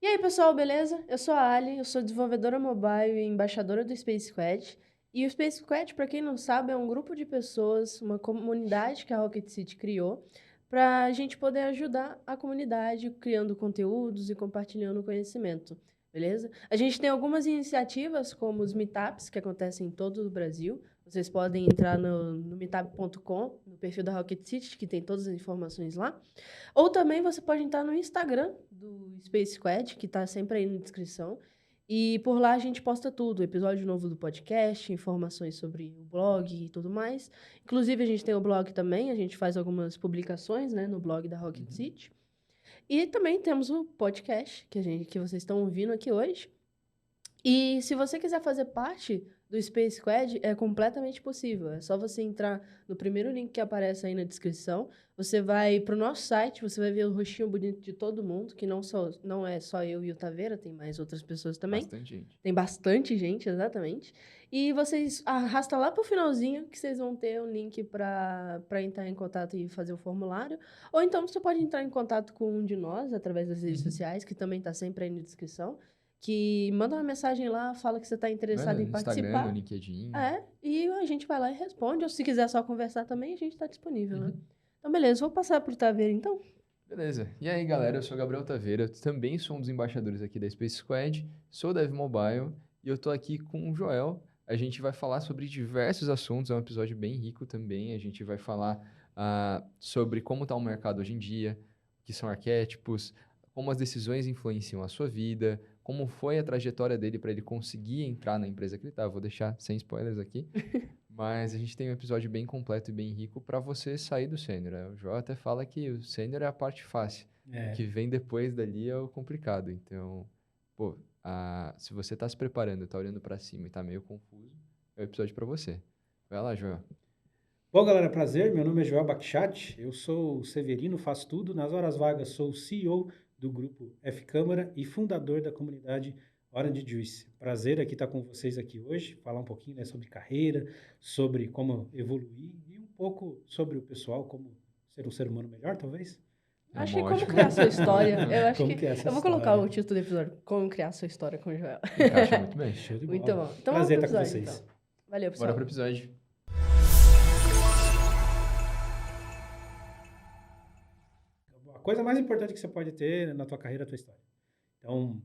E aí, pessoal, beleza? Eu sou a Ali, eu sou desenvolvedora mobile e embaixadora do Space Squad. E o Space Squad, para quem não sabe, é um grupo de pessoas, uma comunidade que a Rocket City criou, para a gente poder ajudar a comunidade criando conteúdos e compartilhando conhecimento, beleza? A gente tem algumas iniciativas, como os meetups, que acontecem em todo o Brasil. Vocês podem entrar no meetup.com, no perfil da Rocket City, que tem todas as informações lá. Ou também você pode entrar no Instagram do Space Squad, que está sempre aí na descrição. E por lá a gente posta tudo, episódio novo do podcast, informações sobre o blog e tudo mais. Inclusive a gente tem o blog também, a gente faz algumas publicações, né, no blog da Rocket City. E também temos o podcast que vocês estão ouvindo aqui hoje. E se você quiser fazer parte do Space Squad, é completamente possível. É só você entrar no primeiro link que aparece aí na descrição. Você vai para o nosso site, você vai ver o rostinho bonito de todo mundo, que não é só eu e o Taveira, tem mais outras pessoas também. Bastante gente. Tem bastante gente, exatamente. E vocês arrastam lá pro finalzinho que vocês vão ter um link para entrar em contato e fazer o formulário. Ou então você pode entrar em contato com um de nós através das redes sociais, que também está sempre aí na descrição. Que manda uma mensagem lá, fala que você está interessado No em Instagram, no participar. LinkedIn. E a gente vai lá e responde. Ou se quiser só conversar também, a gente está disponível, né? Uhum. Então, beleza, vou passar pro Taveira então. Beleza. E aí, galera, eu sou o Gabriel Taveira, também sou um dos embaixadores aqui da Space Squad, sou Dev Mobile e eu tô aqui com o Joel. A gente vai falar sobre diversos assuntos, é um episódio bem rico também. A gente vai falar sobre como está o mercado hoje em dia, o que são arquétipos, como as decisões influenciam a sua vida, como foi a trajetória dele para ele conseguir entrar na empresa que ele tá. Vou deixar sem spoilers aqui. Mas a gente tem um episódio bem completo e bem rico para você sair do sênior, né? O João até fala que o sênior é a parte fácil. O É. que vem depois dali é o complicado. Então, pô, se você tá se preparando, tá olhando para cima e tá meio confuso, é o episódio para você. Vai lá, João. Bom, galera, prazer. Meu nome é Joel Bakchat. Eu sou o Severino, faço tudo. Nas horas vagas, sou o CEO do grupo F Câmara e fundador da comunidade Orange Juice. Prazer aqui estar com vocês aqui hoje, falar um pouquinho, né, sobre carreira, sobre como evoluir e um pouco sobre o pessoal, como ser um ser humano melhor, talvez. É Acho uma que como ótima. criar sua história. Eu acho Como que que é essa eu vou colocar o história? título do episódio, Como criar sua história com o Joel. Encaixa muito bem. Show de Muito bola. bom. Então vamos Prazer pro estar com episódio, vocês. então. Valeu, Bora pessoal. pro episódio. A coisa mais importante que você pode ter na tua carreira é a tua história. Então,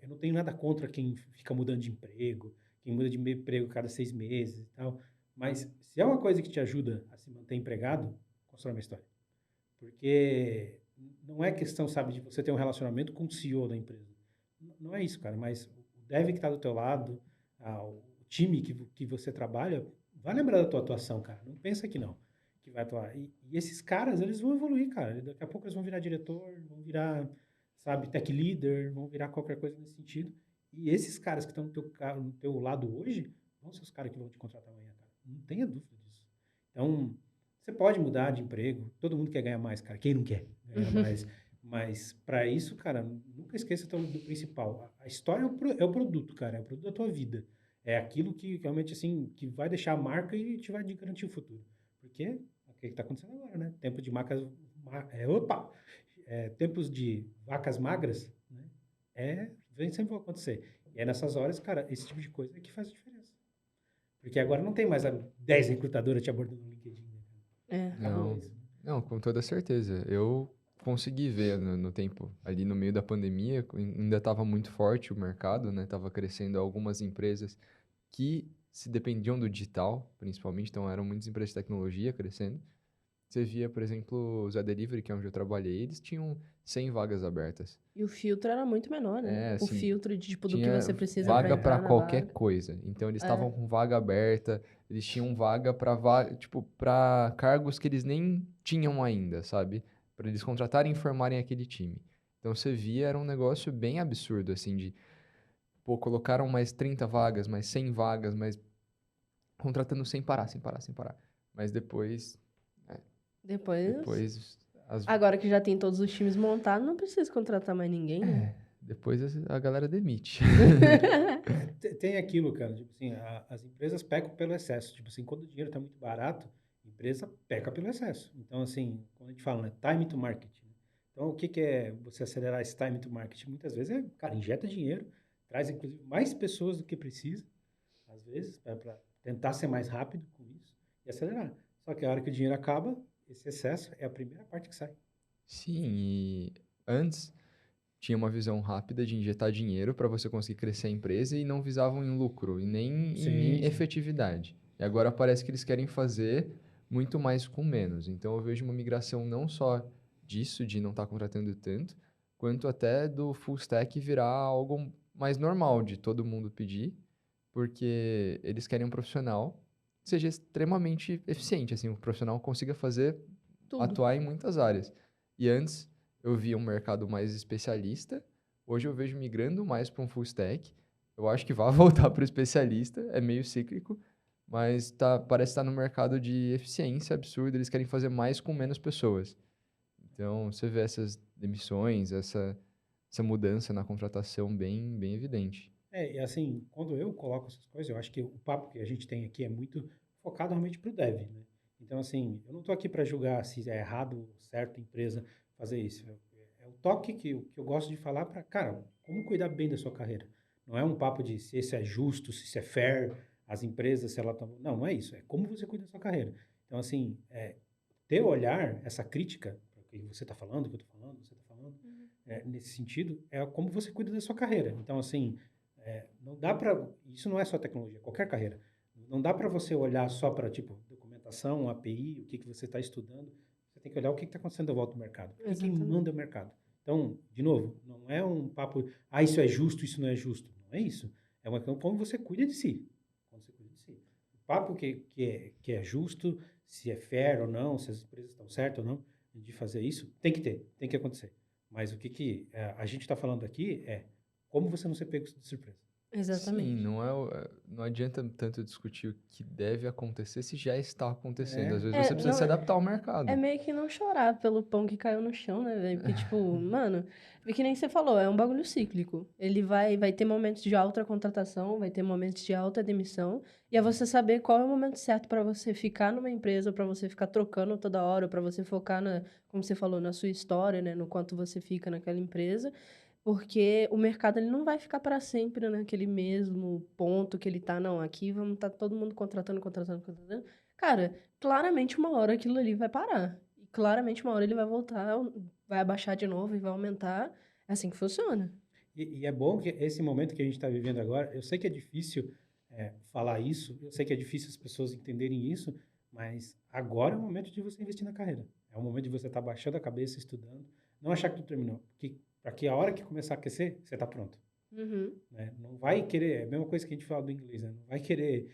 eu não tenho nada contra quem fica mudando de emprego, quem muda de emprego cada 6 meses e tal, mas se é uma coisa que te ajuda a se manter empregado, constrói uma história. Porque não é questão, sabe, de você ter um relacionamento com o CEO da empresa. Não é isso, cara, mas o dev que está do teu lado, o time que você trabalha, vai lembrar da tua atuação, cara. Não pensa que não, que vai atuar. E esses caras, eles vão evoluir, cara. Daqui a pouco eles vão virar diretor, vão virar, sabe, tech leader, vão virar qualquer coisa nesse sentido. E esses caras que estão no teu lado hoje, vão ser os caras que vão te contratar amanhã, cara. Não tenha dúvida disso. Então, você pode mudar de emprego, todo mundo quer ganhar mais, cara. Quem não quer ganhar mais? Mas para isso, cara, nunca esqueça do principal. A história é o produto, cara, é o produto da tua vida. É aquilo que realmente, assim, que vai deixar a marca e te vai garantir o futuro. Porque é o que está acontecendo agora, né? Tempo de tempos de vacas magras, né? Sempre vai acontecer. E é nessas horas, cara, esse tipo de coisa é que faz a diferença. Porque agora não tem mais 10 recrutadoras te abordando no LinkedIn, né? É. Acabou Não, isso. não, com toda certeza. Eu consegui ver no tempo, ali no meio da pandemia, ainda estava muito forte o mercado, né? Tava crescendo algumas empresas que se dependiam do digital, principalmente, então eram muitas empresas de tecnologia crescendo. Você via, por exemplo, o Zé Delivery, que é onde eu trabalhei, eles tinham 100 vagas abertas. E o filtro era muito menor, né? É, O assim, filtro de, tipo, do que tinha você precisa pra vaga para entrar na qualquer vaga. coisa. Então eles É. estavam com vaga aberta, eles tinham vaga para tipo, para cargos que eles nem tinham ainda, sabe? Para eles contratarem e formarem aquele time. Então você via, era um negócio bem absurdo assim de, pô, colocaram mais 30 vagas, mais 100 vagas, mas contratando sem parar, sem parar, sem parar. Mas depois, Depois. depois as Agora que já tem todos os times montados, não precisa contratar mais ninguém, né? depois a galera demite. Tem aquilo, cara, tipo assim, as empresas pecam pelo excesso. Tipo assim, quando o dinheiro está muito barato, a empresa peca pelo excesso. Então, assim, quando a gente fala, né, time to market, né? Então, o que que é você acelerar esse time to market? Muitas vezes é, cara, injeta dinheiro, traz inclusive mais pessoas do que precisa, às vezes, para tentar ser mais rápido com isso e acelerar. Só que a hora que o dinheiro acaba, esse excesso é a primeira parte que sai. Sim, e antes tinha uma visão rápida de injetar dinheiro para você conseguir crescer a empresa e não visavam em lucro e nem Sim, em sim. efetividade. E agora parece que eles querem fazer muito mais com menos. Então eu vejo uma migração não só disso, de não estar contratando tanto, quanto até do full stack virar algo mais normal de todo mundo pedir, porque eles querem um profissional que seja extremamente eficiente, assim, um profissional que consiga fazer, Tudo. atuar em muitas áreas. E antes eu via um mercado mais especialista, hoje eu vejo migrando mais para um full stack. Eu acho que vai voltar para o especialista, é meio cíclico, mas parece estar no mercado de eficiência absurda, eles querem fazer mais com menos pessoas. Então, você vê essas demissões, essa mudança na contratação bem evidente. E assim, quando eu coloco essas coisas, eu acho que o papo que a gente tem aqui é muito focado realmente para o dev, né? Então, assim, eu não estou aqui para julgar se é errado ou certo a empresa fazer isso. É o toque que eu gosto de falar para, cara, como cuidar bem da sua carreira. Não é um papo de se isso é justo, se isso é fair, as empresas, se ela estão... Não, não é isso. É como você cuida da sua carreira. Então, assim, ter olhar, essa crítica, que você está falando, que eu estou falando, você está falando, nesse sentido, é como você cuida da sua carreira. Então, assim, não dá para. Isso não é só tecnologia, qualquer carreira. Não dá para você olhar só para, tipo, documentação, API, o que que você está estudando. Você tem que olhar o que está acontecendo à volta do mercado. Porque quem manda Exatamente. é o mercado. Então, de novo, não é um papo, isso é justo, isso não é justo. Não é isso. É uma questão como você cuida de si. Como você cuida de si. O papo que é justo, se é fair ou não, se as empresas estão certas ou não, de fazer isso, tem que ter, tem que acontecer. Mas o que a gente está falando aqui é como você não ser pego de surpresa. Sim, Exatamente. não adianta tanto discutir o que deve acontecer se já está acontecendo. Às É, vezes você É, precisa não, se adaptar ao é mercado. meio que não chorar pelo pão que caiu no chão, né, velho? Porque, tipo, mano, é que nem você falou, é um bagulho cíclico. Ele vai ter momentos de alta contratação, vai ter momentos de alta demissão, e é você saber qual é o momento certo pra você ficar numa empresa, pra você ficar trocando toda hora, pra você focar como você falou, na sua história, né, no quanto você fica naquela empresa, porque o mercado ele não vai ficar para sempre naquele mesmo ponto que ele tá, não, aqui vamos estar todo mundo contratando, contratando, contratando. Cara, claramente uma hora aquilo ali vai parar. E claramente uma hora ele vai voltar, vai abaixar de novo e vai aumentar. É assim que funciona. e é bom que esse momento que a gente está vivendo agora, eu sei que é difícil falar isso, eu sei que é difícil as pessoas entenderem isso, mas agora é o momento de você investir na carreira. É o momento de você estar baixando a cabeça, estudando, não achar que tudo terminou, porque para que a hora que começar a aquecer, você está pronto. Uhum. Né? Não vai querer, é a mesma coisa que a gente fala do inglês, né? Não vai querer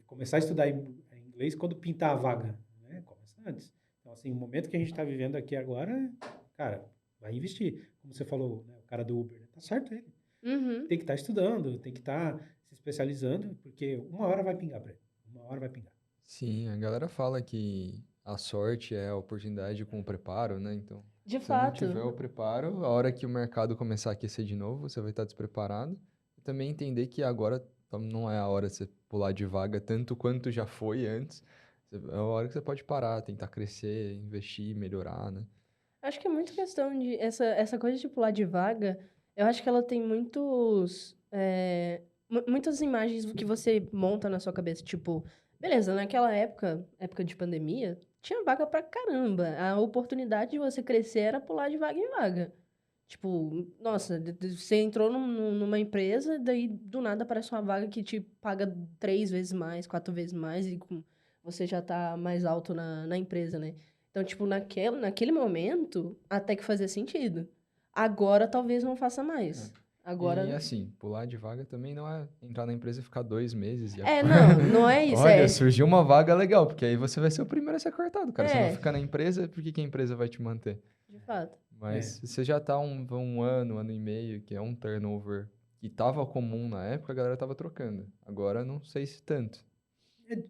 começar a estudar inglês quando pintar a vaga, né? Começa antes. Então, assim, o momento que a gente está vivendo aqui agora, cara, vai investir. Como você falou, né? O cara do Uber, né? Tá certo ele. Uhum. Tem que estar estudando, tem que estar se especializando, porque uma hora vai pingar para ele. Uma hora vai pingar. Sim, a galera fala que a sorte é a oportunidade com o preparo, né? Então, De se você não tiver fato. o preparo, a hora que o mercado começar a aquecer de novo, você vai estar despreparado. E também entender que agora não é a hora de você pular de vaga tanto quanto já foi antes. É a hora que você pode parar, tentar crescer, investir, melhorar, né? Acho que é muito questão de. Essa coisa de pular de vaga, eu acho que ela tem muitas imagens do que você monta na sua cabeça. Tipo, beleza, naquela época de pandemia, tinha vaga pra caramba. A oportunidade de você crescer era pular de vaga em vaga. Tipo, nossa, você entrou numa empresa, daí do nada aparece uma vaga que te paga 3 vezes mais, 4 vezes mais, e você já tá mais alto na empresa, né? Então, tipo, naquele momento, até que fazia sentido. Agora talvez não faça É. mais. E Agora. assim, pular de vaga também não é entrar na empresa e ficar 2 meses e Não, não é isso. olha, surgiu uma vaga legal, porque aí você vai ser o primeiro a ser cortado, cara. Você não É, fica na empresa, por que que a empresa vai te manter? de fato. Mas É, se você já tá um ano e meio, que é um turnover que tava comum na época, a galera tava trocando. Agora não sei se tanto.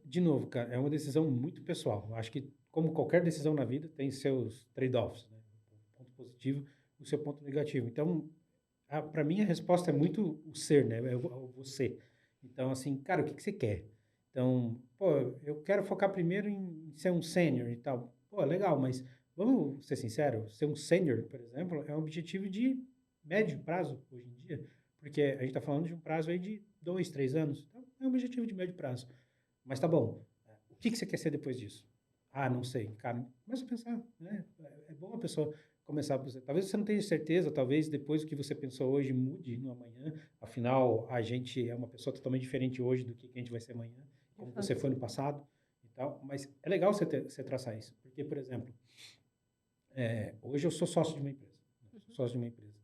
de novo, cara, é uma decisão muito pessoal. Eu acho que, como qualquer decisão na vida, tem seus trade-offs, né? O ponto positivo e o seu ponto negativo. Então, para mim, a resposta é muito o ser, né? É o você. Então, assim, cara, o que que você quer? Então, pô, eu quero focar primeiro em ser um sênior e tal. Pô, legal, mas vamos ser sinceros, ser um sênior, por exemplo, é um objetivo de médio prazo hoje em dia, porque a gente está falando de um prazo aí de 2, 3 anos, então é um objetivo de médio prazo. Mas tá bom, o que você quer ser depois disso? Ah, não sei, cara, começa a pensar, né? É bom a pessoa começar a pensar. Talvez você não tenha certeza, talvez depois o que você pensou hoje mude no amanhã, afinal, a gente é uma pessoa totalmente diferente hoje do que a gente vai ser amanhã, como você foi no passado e tal, mas é legal você traçar isso, porque, por exemplo, hoje eu sou sócio de uma empresa. Sócio de uma empresa.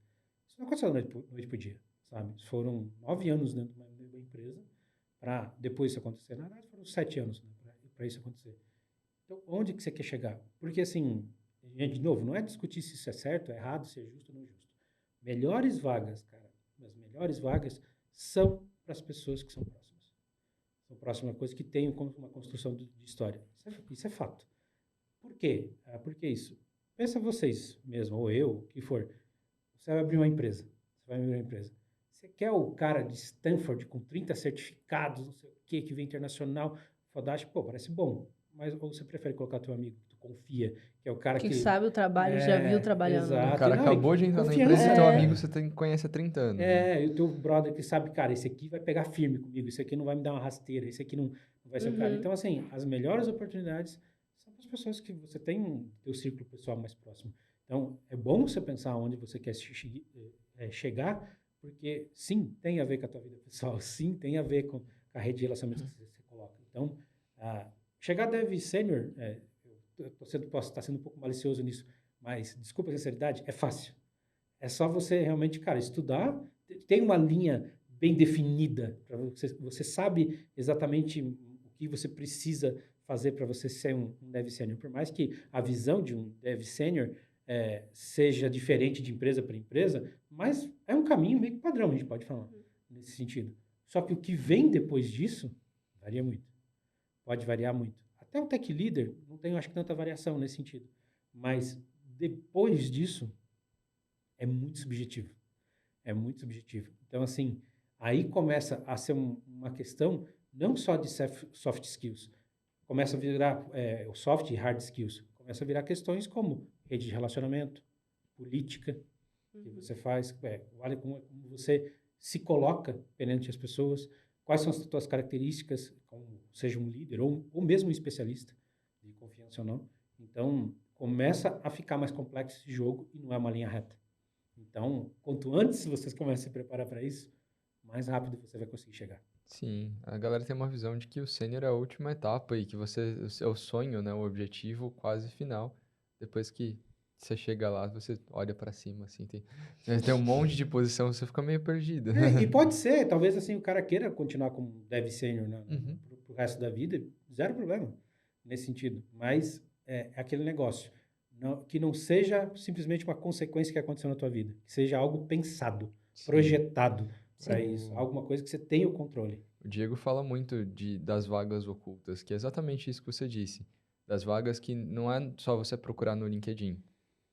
Isso não aconteceu da noite pro dia, sabe? Isso foram 9 anos dentro de uma empresa para depois isso acontecer. Na verdade, foram 7 anos, né, para isso acontecer. Então, onde que você quer chegar? Porque, assim, de novo, não é discutir se isso é certo, é errado, se é justo ou não justo. Melhores vagas, cara, as melhores vagas são para as pessoas que são próximas. São próximas a coisas que têm uma construção de história. Isso é fato. Por quê? Por que isso? Pensa vocês mesmo, ou eu, o que for. Você vai abrir uma empresa. Você quer o cara de Stanford com 30 certificados, não sei o quê, que vem internacional, fantástico, pô, parece bom. Mas ou você prefere colocar teu amigo que tu confia, que é o cara Que que... sabe o trabalho, já viu trabalhando. Né? O Exato. cara Não, acabou de entrar na confiança. empresa e teu amigo você conhece há 30 anos. Né? E o teu brother que sabe, cara, esse aqui vai pegar firme comigo, esse aqui não vai me dar uma rasteira, esse aqui não vai ser o cara. Então, assim, as melhores oportunidades são para as pessoas que você tem teu círculo pessoal mais próximo. Então, é bom você pensar onde você quer chegar, porque, sim, tem a ver com a tua vida pessoal, sim, tem a ver com a rede de relacionamentos que você coloca. Então, chegar dev sênior, posso estar sendo um pouco malicioso nisso, mas, desculpa a sinceridade, é fácil. É só você realmente, cara, estudar, tem uma linha bem definida, você sabe exatamente o que você precisa fazer para você ser um dev sênior. Por mais que a visão de um dev sênior seja diferente de empresa para empresa, mas é um caminho meio que padrão, a gente pode falar, nesse sentido. Só que o que vem depois disso varia muito. Pode variar muito. Até o tech leader não tem, acho que, tanta variação nesse sentido. Mas depois disso, é muito subjetivo. É muito subjetivo. Então, assim, aí começa a ser uma questão não só de soft skills. Começa a virar o soft e hard skills. Começa a virar questões como rede de relacionamento, política, que você faz, olha como você se coloca perante as pessoas, quais são as suas características, como seja um líder ou mesmo um especialista, de confiança ou não. Então, começa a ficar mais complexo esse jogo e não é uma linha reta. Então, quanto antes vocês começam a se preparar para isso, mais rápido você vai conseguir chegar. Sim, a galera tem uma visão de que o sênior é a última etapa e que é o sonho, né, o objetivo quase final. Depois que você chega lá, você olha para cima, assim, tem um monte de posição, você fica meio perdido. E pode ser, talvez assim o cara queira continuar como dev sênior pro resto da vida, zero problema nesse sentido. Mas é aquele negócio, que não seja simplesmente uma consequência que aconteceu na tua vida, que seja algo pensado, projetado para isso, alguma coisa que você tenha o controle. O Diego fala muito das vagas ocultas, que é exatamente isso que você disse. Das vagas que não é só você procurar no LinkedIn.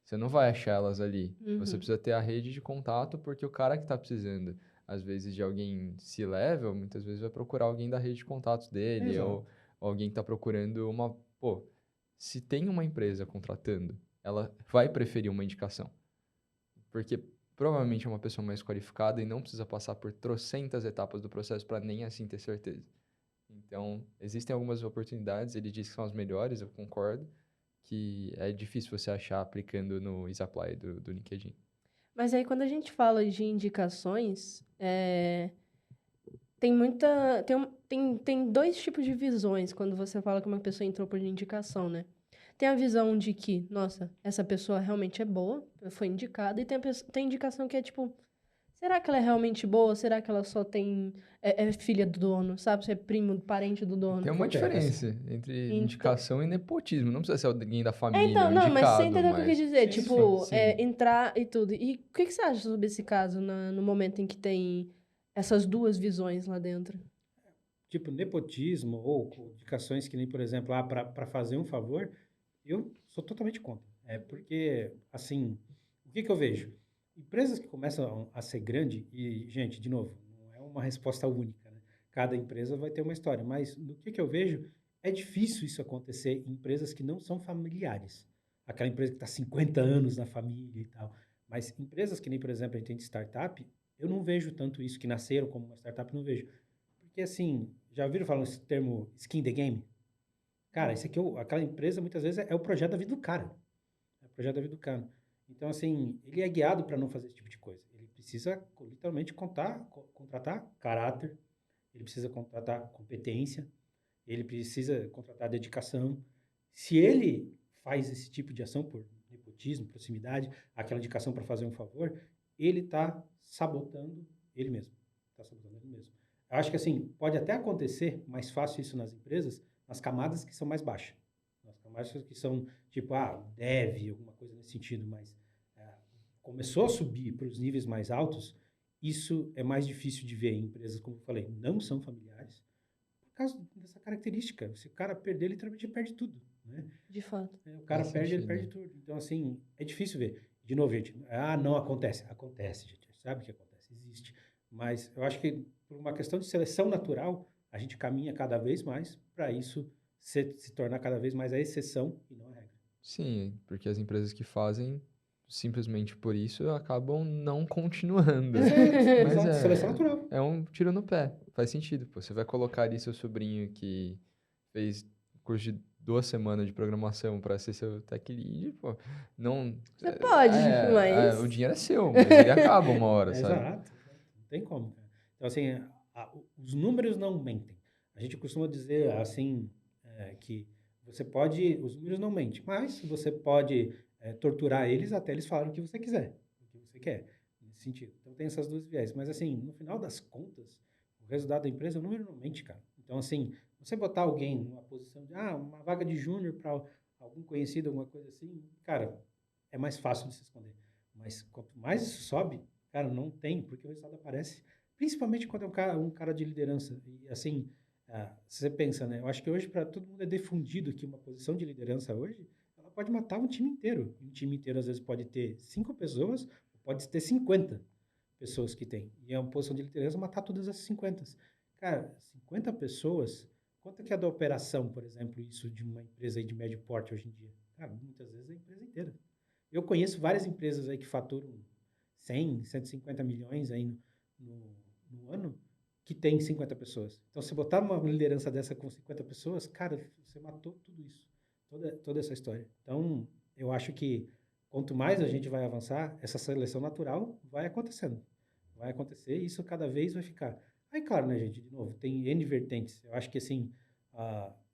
Você não vai achar elas ali. Você precisa ter a rede de contato, porque o cara que está precisando, às vezes, de alguém C-level, muitas vezes vai procurar alguém da rede de contatos dele, ou alguém que está procurando uma... Pô, se tem uma empresa contratando, ela vai preferir uma indicação. Porque provavelmente é uma pessoa mais qualificada e não precisa passar por trocentas etapas do processo para nem assim ter certeza. Então, existem algumas oportunidades, ele diz que são as melhores, eu concordo, que é difícil você achar aplicando no Isapply do LinkedIn. Mas aí, quando a gente fala de indicações, tem dois tipos de visões quando você fala que uma pessoa entrou por indicação, né? Tem a visão de que, nossa, essa pessoa realmente é boa, foi indicada, e tem indicação que é tipo, será que ela é realmente boa? Será que ela só é filha do dono, sabe? Se é primo, parente do dono. Tem uma diferença entre indicação e nepotismo. Não precisa ser alguém da família, então, não, indicado, mas você entendeu o que eu quis dizer? Sim, tipo, sim. entrar e tudo. E o que você acha sobre esse caso, no momento em que tem essas duas visões lá dentro? Tipo, nepotismo ou indicações que nem, por exemplo, para fazer um favor, eu sou totalmente contra. Porque, assim, o que eu vejo? Empresas que começam a ser grande, e, gente, de novo, não é uma resposta única, né? Cada empresa vai ter uma história, mas no que eu vejo, é difícil isso acontecer em empresas que não são familiares. aquela empresa que está 50 anos na família e tal. Mas empresas que nem, por exemplo, a gente tem de startup, eu não vejo tanto isso, que nasceram como uma startup, não vejo. Porque, assim, já ouviram falar esse termo skin the game? Cara, isso aqui, aquela empresa, muitas vezes, é o projeto da vida do cara. É o projeto da vida do cara. Então, assim, ele é guiado para não fazer esse tipo de coisa. Ele precisa, literalmente, contratar caráter, ele precisa contratar competência, ele precisa contratar dedicação. Se ele faz esse tipo de ação por nepotismo, proximidade, aquela indicação para fazer um favor, ele está sabotando ele mesmo. Está sabotando ele mesmo. Eu acho que, assim, pode até acontecer mais fácil isso nas empresas, nas camadas que são mais baixas. Nas camadas que são, tipo, dev, alguma coisa nesse sentido, mas começou a subir para os níveis mais altos, isso é mais difícil de ver em empresas, como eu falei, não são familiares, por causa dessa característica. Se o cara perder, ele literalmente perde tudo, né? De fato. O cara perde, ele perde tudo. Então, assim, é difícil ver. De novo, gente, não acontece. Acontece, gente. A gente sabe que acontece, existe. Mas eu acho que, por uma questão de seleção natural, a gente caminha cada vez mais para isso se tornar cada vez mais a exceção e não a regra. Sim, porque as empresas que fazem, simplesmente por isso, acabam não continuando. Mas seleção natural. É um tiro no pé. Faz sentido, pô. Você vai colocar ali seu sobrinho que fez curso de 2 semanas de programação para ser seu tech lead, pô. Não... Você pode, mas... o dinheiro é seu, mas ele acaba uma hora, sabe? Exato. Não tem como, cara. Então, assim, os números não mentem. A gente costuma dizer, assim, que você pode... Os números não mentem, mas você pode torturar eles até eles falarem o que você quiser, o que você quer, nesse sentido. Então, tem essas duas viés. Mas, assim, no final das contas, o resultado da empresa, o número não mente, cara. Então, assim, você botar alguém numa posição de, uma vaga de júnior para algum conhecido, alguma coisa assim, cara, é mais fácil de se esconder. Mas quanto mais isso sobe, cara, não tem, porque o resultado aparece. Principalmente quando é um cara de liderança. E, assim, você pensa, né? Eu acho que hoje, para todo mundo é difundido que uma posição de liderança hoje, ela pode matar um time inteiro. Um time inteiro, às vezes, pode ter 5 pessoas, pode ter 50 pessoas que tem. E é uma posição de liderança matar todas as 50. Cara, 50 pessoas, quanto que é da operação, por exemplo, isso de uma empresa aí de médio porte hoje em dia? Cara, muitas vezes é a empresa inteira. Eu conheço várias empresas aí que faturam 100, 150 milhões aí no ano, que tem 50 pessoas. Então, se botar uma liderança dessa com 50 pessoas, cara, você matou tudo isso, toda essa história. Então, eu acho que quanto mais a gente vai avançar, essa seleção natural vai acontecendo. Vai acontecer e isso cada vez vai ficar. Aí, claro, né, gente, de novo, tem N vertentes. Eu acho que, assim,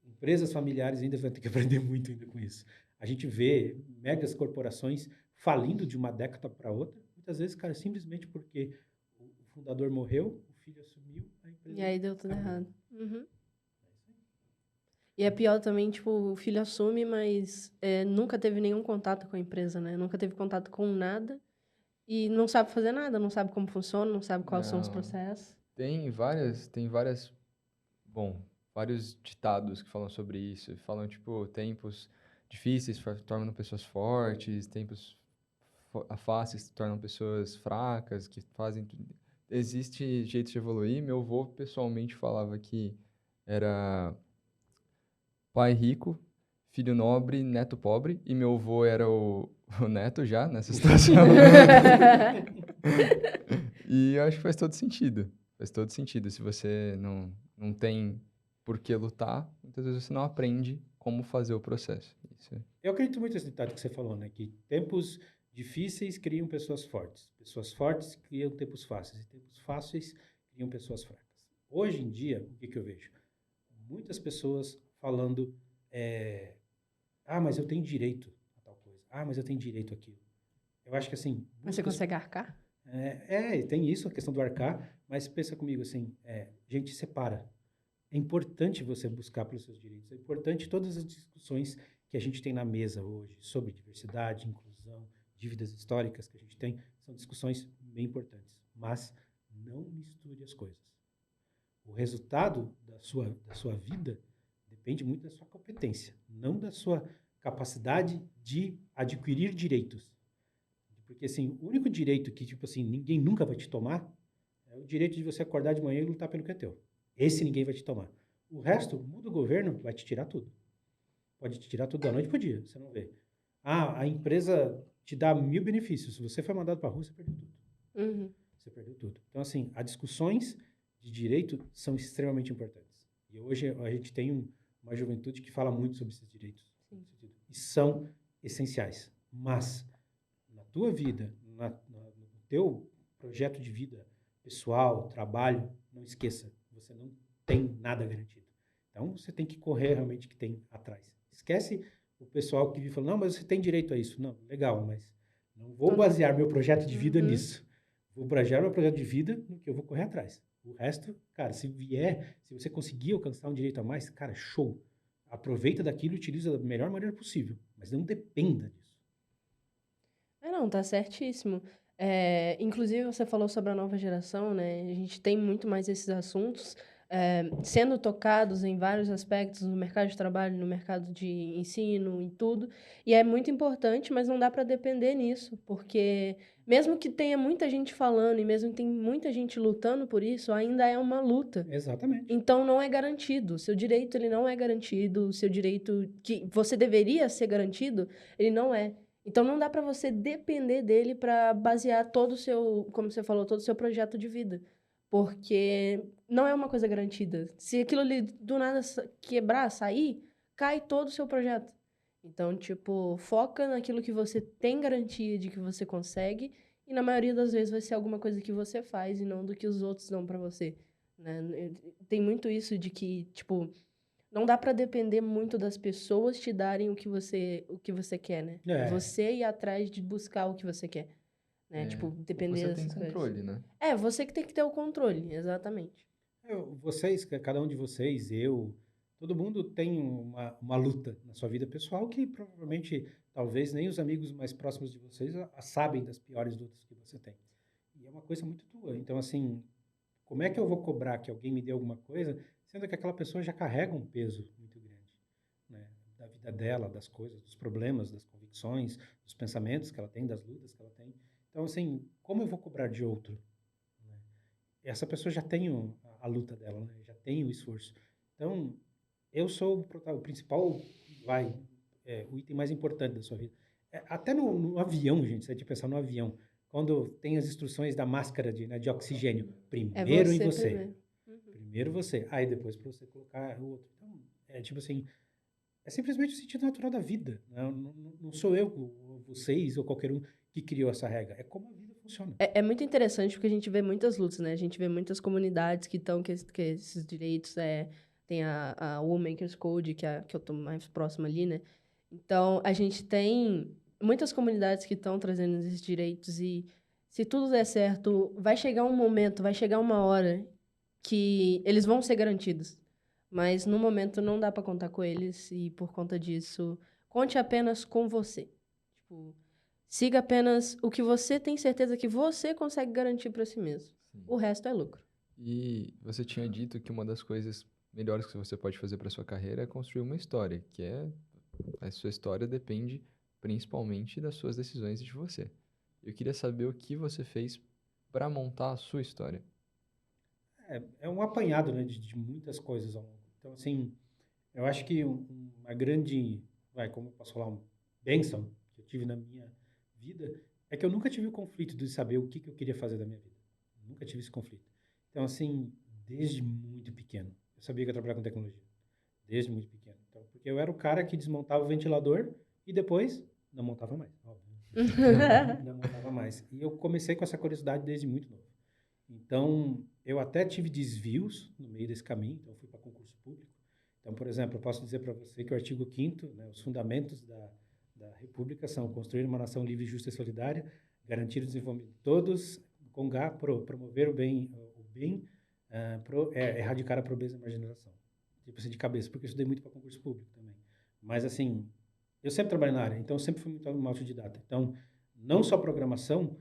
empresas familiares ainda vão ter que aprender muito ainda com isso. A gente vê megas corporações falindo de uma década para outra, muitas vezes, cara, simplesmente porque o fundador morreu, o filho assumiu, a empresa... E aí deu tudo errado. Uhum. E é pior também, tipo, o filho assume, mas nunca teve nenhum contato com a empresa, né? Nunca teve contato com nada e não sabe fazer nada, não sabe como funciona, não sabe quais são os processos. Tem vários ditados que falam sobre isso. Falam, tipo, tempos difíceis tornam pessoas fortes, tempos fáceis tornam pessoas fracas, que fazem... Existe jeito de evoluir. Meu avô, pessoalmente, falava que era pai rico, filho nobre, neto pobre, e meu avô era o neto já, nessa situação. E eu acho que faz todo sentido. Faz todo sentido. Se você não tem por que lutar, muitas vezes você não aprende como fazer o processo. Eu acredito muito nesse ditado que você falou, né? Que tempos difíceis criam pessoas fortes. Pessoas fortes criam tempos fáceis. E tempos fáceis criam pessoas fracas. Hoje em dia, o que eu vejo? Muitas pessoas falando, mas eu tenho direito a tal coisa. Mas eu tenho direito àquilo. Eu acho que, assim... Mas você consegue arcar? Tem isso, a questão do arcar, mas pensa comigo, assim, gente, separa. É importante você buscar pelos seus direitos. É importante todas as discussões que a gente tem na mesa hoje sobre diversidade, inclusão, dívidas históricas que a gente tem, são discussões bem importantes. Mas não misture as coisas. O resultado da sua vida depende muito da sua competência, não da sua capacidade de adquirir direitos. Porque, assim, o único direito que, tipo assim, ninguém nunca vai te tomar é o direito de você acordar de manhã e lutar pelo que é teu. Esse ninguém vai te tomar. O resto, muda o governo, vai te tirar tudo. Pode te tirar tudo da noite pro dia, você não vê. a empresa te dá 1000 benefícios. Se você foi mandado para a rua, você perdeu tudo. Uhum. Você perdeu tudo. Então, assim, as discussões de direito são extremamente importantes. E hoje a gente tem uma juventude que fala muito sobre esses direitos. Sim. E são essenciais. Mas, na tua vida, no teu projeto de vida pessoal, trabalho, não esqueça, você não tem nada garantido. Então, você tem que correr realmente que tem atrás. Esquece o pessoal que vive falando, não, mas você tem direito a isso. Não, legal, mas não vou basear meu projeto de vida Uhum. nisso. Vou basear meu projeto de vida no que eu vou correr atrás. O resto, cara, se você conseguir alcançar um direito a mais, cara, show. Aproveita daquilo e utiliza da melhor maneira possível. Mas não dependa disso. Não, tá certíssimo. Inclusive, você falou sobre a nova geração, né? A gente tem muito mais esses assuntos sendo tocados em vários aspectos no mercado de trabalho, no mercado de ensino, em tudo. E é muito importante, mas não dá para depender nisso, porque mesmo que tenha muita gente falando e mesmo que tenha muita gente lutando por isso, ainda é uma luta. Exatamente. Então, não é garantido. O seu direito, ele não é garantido. O seu direito que você deveria ser garantido, ele não é. Então, não dá para você depender dele para basear todo o seu, como você falou, todo o seu projeto de vida. Porque não é uma coisa garantida. Se aquilo ali do nada quebrar, sair, cai todo o seu projeto. Então, tipo, foca naquilo que você tem garantia de que você consegue. E na maioria das vezes vai ser alguma coisa que você faz e não do que os outros dão para você. Né? Tem muito isso de que, tipo, não dá pra depender muito das pessoas te darem o que você quer, né? É você ir atrás de buscar o que você quer, né? Tipo, depender Você tem dessas coisas. controle, né? Você que tem que ter o controle, exatamente. Vocês, cada um de vocês, eu, todo mundo tem uma luta na sua vida pessoal que provavelmente, talvez, nem os amigos mais próximos de vocês sabem das piores lutas que você tem. E é uma coisa muito tua. Então, assim, como é que eu vou cobrar que alguém me dê alguma coisa, sendo que aquela pessoa já carrega um peso muito grande, né? Da vida dela, das coisas, dos problemas, das convicções, dos pensamentos que ela tem, das lutas que ela tem. Então, assim, como eu vou cobrar de outro? Né? Essa pessoa já tem a luta dela, né? Já tem o esforço. Então, eu sou o principal, o item mais importante da sua vida. Até no avião, gente, se a gente pensar no avião, quando tem as instruções da máscara de oxigênio, primeiro em você. Primeiro. Primeiro você, aí depois para você colocar o outro. Então, tipo assim, é simplesmente o sentido natural da vida. Né? Não sou eu, ou vocês, ou qualquer um que criou essa regra. É como a vida funciona. É muito interessante porque a gente vê muitas lutas, né? A gente vê muitas comunidades que estão que esses direitos. Tem a Womakers Code, que eu tô mais próxima ali, né? Então, a gente tem muitas comunidades que estão trazendo esses direitos e se tudo der certo, vai chegar um momento, vai chegar uma hora que eles vão ser garantidos. Mas no momento não dá para contar com eles e por conta disso, conte apenas com você. Tipo, siga apenas o que você tem certeza que você consegue garantir para si mesmo. Sim. O resto é lucro. E você tinha dito que uma das coisas melhores que você pode fazer para sua carreira é construir uma história, que a sua história depende principalmente das suas decisões e de você. Eu queria saber o que você fez para montar a sua história. É um apanhado, né, de muitas coisas ao longo. Então, assim, eu acho que uma grande, como eu posso falar, uma bênção que eu tive na minha vida é que eu nunca tive o conflito de saber o que eu queria fazer da minha vida. Nunca tive esse conflito. Então, assim, desde muito pequeno, eu sabia que eu ia trabalhar com tecnologia. Desde muito pequeno. Então, porque eu era o cara que desmontava o ventilador e depois não montava mais, óbvio. Não montava mais. E eu comecei com essa curiosidade desde muito novo. Então, eu até tive desvios no meio desse caminho, então eu fui para concurso público. Então, por exemplo, eu posso dizer para você que o artigo 5º, né, os fundamentos da República são construir uma nação livre, justa e solidária, garantir o desenvolvimento de todos, promover o bem, erradicar a pobreza e a marginalização. Tipo assim, de cabeça, porque eu estudei muito para concurso público também. Mas, assim, eu sempre trabalhei na área, então eu sempre fui muito autodidata. Então, não só programação,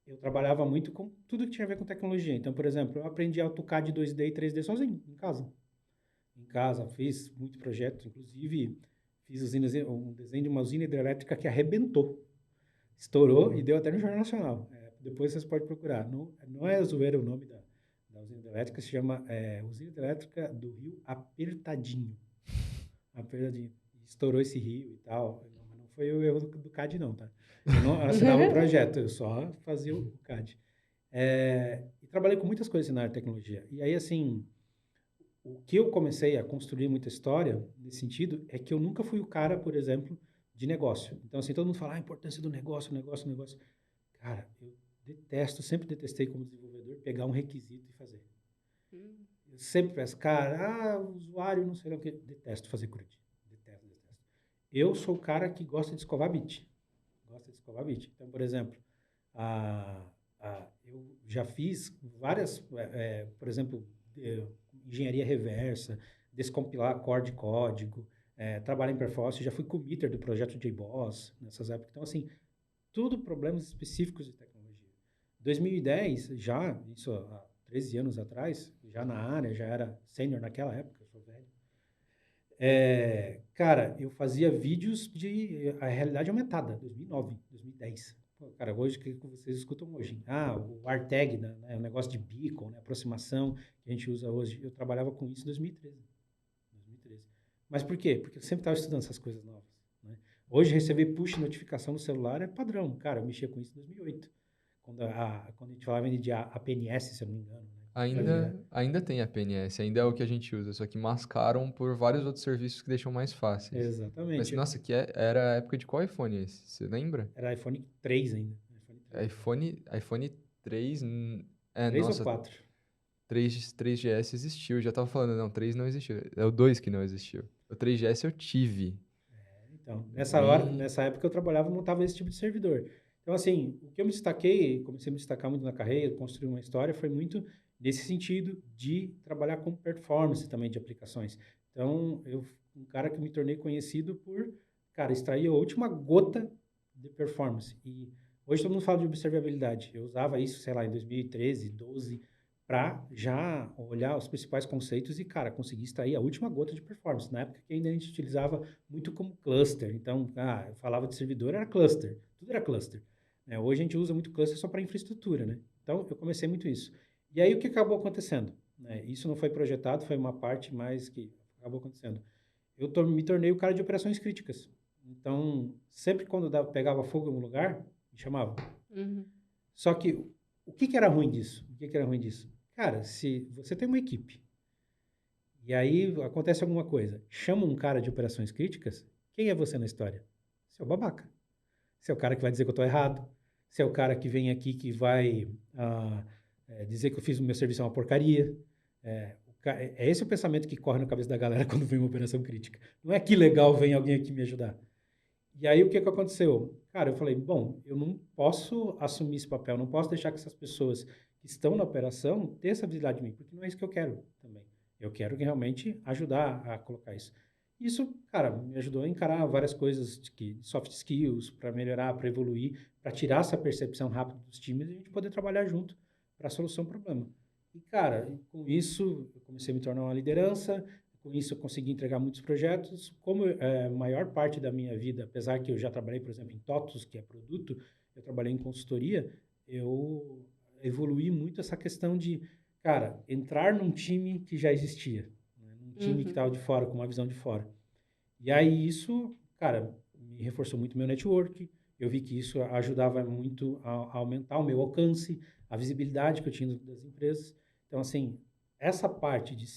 eu trabalhava muito com tudo que tinha a ver com tecnologia. Então, por exemplo, eu aprendi AutoCAD 2D e 3D sozinho, em casa. Em casa, fiz muito projeto, inclusive fiz um desenho de uma usina hidrelétrica que arrebentou. Estourou e deu até no Jornal Nacional. Depois vocês podem procurar. Não é zoeira o nome da usina hidrelétrica, se chama Usina Hidrelétrica do Rio Apertadinho. Apertadinho. Estourou esse rio e tal. foi o erro do CAD, não, tá? Eu não assinava o projeto, eu só fazia o CAD. E trabalhei com muitas coisas na área de tecnologia. E aí, assim, o que eu comecei a construir muita história nesse sentido é que eu nunca fui o cara, por exemplo, de negócio. Então, assim, todo mundo fala a importância do negócio, negócio, negócio. Cara, eu detesto, sempre detestei como desenvolvedor pegar um requisito e fazer. Eu sempre peço, cara, usuário, não sei lá o que. Detesto fazer CRUD. Detesto, detesto. Eu sou o cara que gosta de escovar bit. Gosta de escovar bit. Então, por exemplo, eu já fiz várias, por exemplo, engenharia reversa, descompilar core de código, trabalhar em performance, já fui committer do projeto JBoss nessas épocas. Então, assim, tudo problemas específicos de tecnologia. 2010, já, isso há 13 anos atrás, já na área, já era sênior naquela época, eu sou velho. Cara, eu fazia vídeos de a realidade aumentada, 2009, 2010. Pô, cara, hoje, o que vocês escutam hoje? O ARTAG, né, o negócio de beacon, né, aproximação que a gente usa hoje. Eu trabalhava com isso em 2013. Mas por quê? Porque eu sempre estava estudando essas coisas novas. Né? Hoje, receber push notificação no celular é padrão. Cara, eu mexia com isso em 2008. Quando a gente falava de APNS, se eu não me engano. Né? Ainda tem a PNS, ainda é o que a gente usa, só que mascaram por vários outros serviços que deixam mais fáceis. Mas, Exatamente. nossa, era a época de qual iPhone esse? Você lembra? Era iPhone 3 ainda. iPhone 3, 3 ou nossa, 4? 3GS existiu, eu já tava falando, não, 3 não existiu, é o 2 que não existiu. O 3GS eu tive. Então, Bem... nessa época eu trabalhava e montava esse tipo de servidor. Então, assim, o que eu me destaquei, comecei a me destacar muito na carreira, construir uma história, foi muito nesse sentido de trabalhar com performance também de aplicações. Então, um cara que me tornei conhecido por, cara, extrair a última gota de performance. E hoje todo mundo fala de observabilidade. Eu usava isso, sei lá, em 2013, 12, para já olhar os principais conceitos e, cara, conseguir extrair a última gota de performance. Na época que ainda a gente utilizava muito como cluster. Então, eu falava de servidor, era cluster. Tudo era cluster. Né? Hoje a gente usa muito cluster só para infraestrutura, né? Então, eu comecei muito isso. E aí, o que acabou acontecendo? Né? Isso não foi projetado, foi uma parte mais que acabou acontecendo. Eu me tornei o cara de operações críticas. Então, sempre quando pegava fogo em algum lugar, me chamavam. Uhum. Só que, o que era ruim disso? Cara, se você tem uma equipe e aí acontece alguma coisa, chama um cara de operações críticas, quem é você na história? Você é o babaca. Você é o cara que vai dizer que eu estou errado. Você é o cara que vem aqui que vai dizer que eu fiz o meu serviço é uma porcaria. É esse o pensamento que corre na cabeça da galera quando vem uma operação crítica. Não é que legal, vem alguém aqui me ajudar. E aí o que aconteceu? Cara, eu falei, bom, eu não posso assumir esse papel, não posso deixar que essas pessoas que estão na operação tenham essa visibilidade de mim, porque não é isso que eu quero também. Eu quero realmente ajudar a colocar isso. Isso, cara, me ajudou a encarar várias coisas de soft skills, para melhorar, para evoluir, para tirar essa percepção rápida dos times e a gente poder trabalhar junto para a solução do problema. E, cara, com isso, eu comecei a me tornar uma liderança, com isso eu consegui entregar muitos projetos. Como maior parte da minha vida, apesar que eu já trabalhei, por exemplo, em TOTUS, que é produto, eu trabalhei em consultoria, eu evoluí muito essa questão de, cara, entrar num time que já existia, né? Num time que estava de fora, com uma visão de fora. E aí isso, cara, me reforçou muito meu network, eu vi que isso ajudava muito a aumentar o meu alcance, a visibilidade que eu tinha das empresas. Então, assim, essa parte de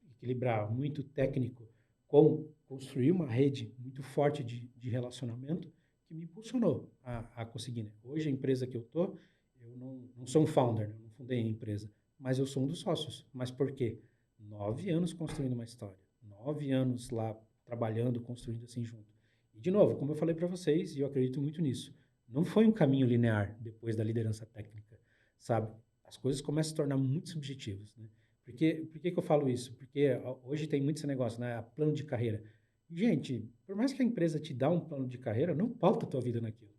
equilibrar muito técnico com construir uma rede muito forte de relacionamento que me impulsionou a conseguir. Né? Hoje, a empresa que eu estou, eu não sou um founder, né? Não fundei a empresa, mas eu sou um dos sócios. Mas por quê? 9 anos construindo uma história. 9 anos lá trabalhando, construindo assim junto. E, de novo, como eu falei para vocês, e eu acredito muito nisso, não foi um caminho linear depois da liderança técnica, sabe? As coisas começam a se tornar muito subjetivas, né? Por que eu falo isso? Porque hoje tem muito esse negócio, né? Plano de carreira. Gente, por mais que a empresa te dá um plano de carreira, não pauta a tua vida naquilo.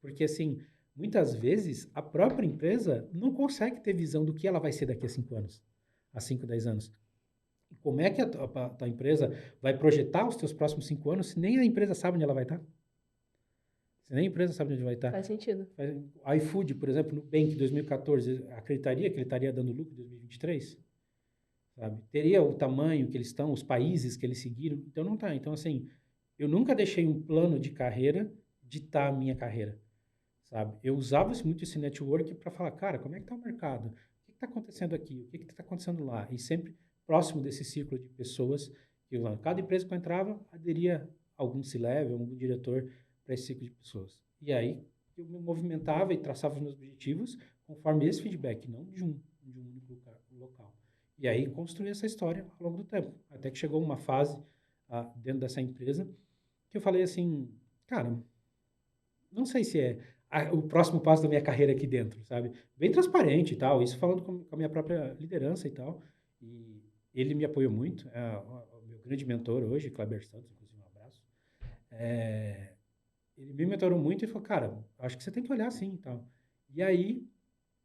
Porque, assim, muitas vezes a própria empresa não consegue ter visão do que ela vai ser daqui a 5 anos, a 5, 10 anos. E como é que a tua empresa vai projetar os teus próximos 5 anos se nem a empresa sabe onde ela vai estar? Se nem a empresa sabe onde vai estar. Faz sentido. O iFood, por exemplo, no Nubank 2014, acreditaria que ele estaria dando lucro em 2023? Sabe? Teria o tamanho que eles estão, os países que eles seguiram? Então, não está. Então, assim, eu nunca deixei um plano de carreira ditar a minha carreira, sabe? Eu usava muito esse network para falar, cara, como é que está o mercado? O que está acontecendo aqui? O que está acontecendo lá? E sempre próximo desse ciclo de pessoas, que cada empresa que eu entrava, aderia algum C-level, algum diretor para esse ciclo de pessoas. E aí eu me movimentava e traçava os meus objetivos conforme esse feedback, não de um único local. E aí construí essa história ao longo do tempo, até que chegou uma fase dentro dessa empresa que eu falei assim, cara, não sei se é o próximo passo da minha carreira aqui dentro, sabe? Bem transparente e tal, isso falando com a minha própria liderança e tal. E ele me apoiou muito, o meu grande mentor hoje, Kleber Santos, inclusive um abraço. Ele me mentorou muito e falou, cara, acho que você tem que olhar assim e tal. E aí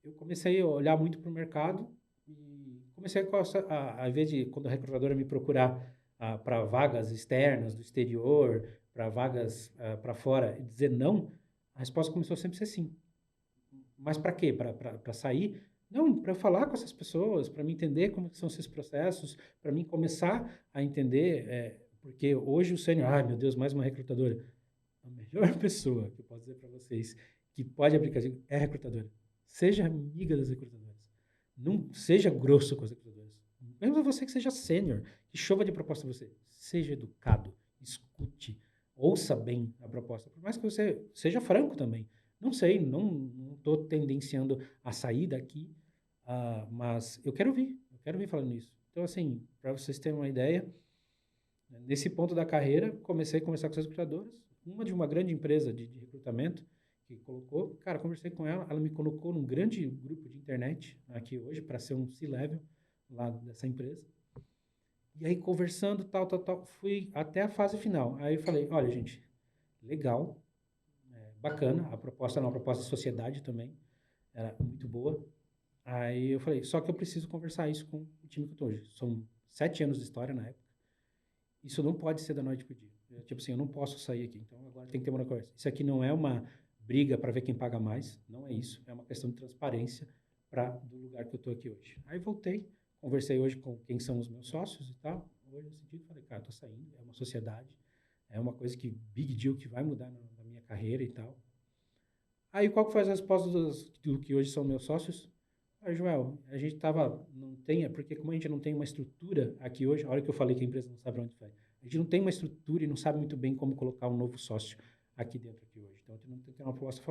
eu comecei a olhar muito para o mercado e comecei a vez de, quando a recrutadora me procurar para vagas externas, do exterior, para vagas para fora, e dizer não, a resposta começou sempre a ser sim. Mas para quê? Para sair? Não, para eu falar com essas pessoas, para me entender como são esses processos, para mim começar a entender, porque hoje o sênior, ai meu Deus, mais uma recrutadora. A melhor pessoa que eu posso dizer para vocês que pode abrir casinho é a recrutadora. Seja amiga das recrutadoras. Não seja grosso com as recrutadoras. Mesmo você que seja sênior, que chova de proposta para você. Seja educado, escute, ouça bem a proposta. Por mais que você seja franco também. Não sei, não estou tendenciando a sair daqui, mas eu quero vir falando isso. Então, assim, para vocês terem uma ideia, nesse ponto da carreira, comecei a conversar com as recrutadoras, uma de uma grande empresa de recrutamento, que colocou, cara, conversei com ela me colocou num grande grupo de internet aqui hoje, para ser um C-level lá dessa empresa. E aí, conversando, tal, fui até a fase final. Aí eu falei, olha, gente, legal, bacana, a proposta era uma proposta de sociedade também, era muito boa. Aí eu falei, só que eu preciso conversar isso com o time que eu estou hoje. São 7 anos de história na época. Isso não pode ser da noite pro dia. Tipo assim, eu não posso sair aqui, então agora tem que ter uma conversa. Isso aqui não é uma briga para ver quem paga mais, não é isso. É uma questão de transparência do lugar que eu estou aqui hoje. Aí voltei, conversei hoje com quem são os meus sócios e tal. Hoje, nesse sentido, falei, cara, tô saindo, é uma sociedade, é uma coisa que, big deal, que vai mudar na minha carreira e tal. Aí, qual que foi a resposta do que hoje são meus sócios? Joel, a gente porque como a gente não tem uma estrutura aqui hoje, a hora que eu falei que a empresa não sabe onde vai, a gente não tem uma estrutura e não sabe muito bem como colocar um novo sócio aqui dentro aqui hoje. Então, a gente não tem uma proposta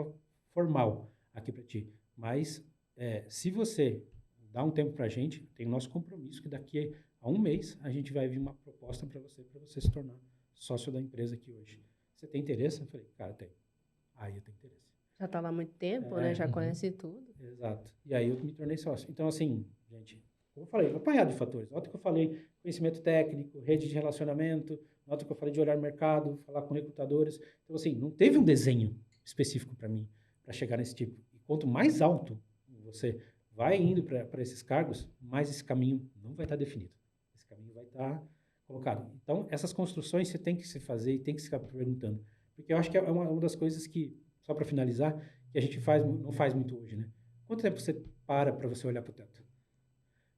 formal aqui para ti. Mas, se você dá um tempo para a gente, tem o nosso compromisso que daqui a um mês a gente vai vir uma proposta para você se tornar sócio da empresa aqui hoje. Você tem interesse? Eu falei, cara, tem. Aí eu tenho interesse. Já tá lá há muito tempo, né? Já conhece tudo. Exato. E aí eu me tornei sócio. Então, assim, gente, como eu falei, apanhado de fatores. Nota que eu falei conhecimento técnico, rede de relacionamento, nota que eu falei de olhar mercado, falar com recrutadores. Então, assim, não teve um desenho específico para mim, para chegar nesse tipo. E quanto mais alto você vai indo para esses cargos, mais esse caminho não vai estar definido. Esse caminho vai estar colocado. Então, essas construções você tem que se fazer e tem que se ficar perguntando. Porque eu acho que é uma das coisas que, só para finalizar, que a gente não faz muito hoje, né? Quanto tempo você para você olhar para o teto?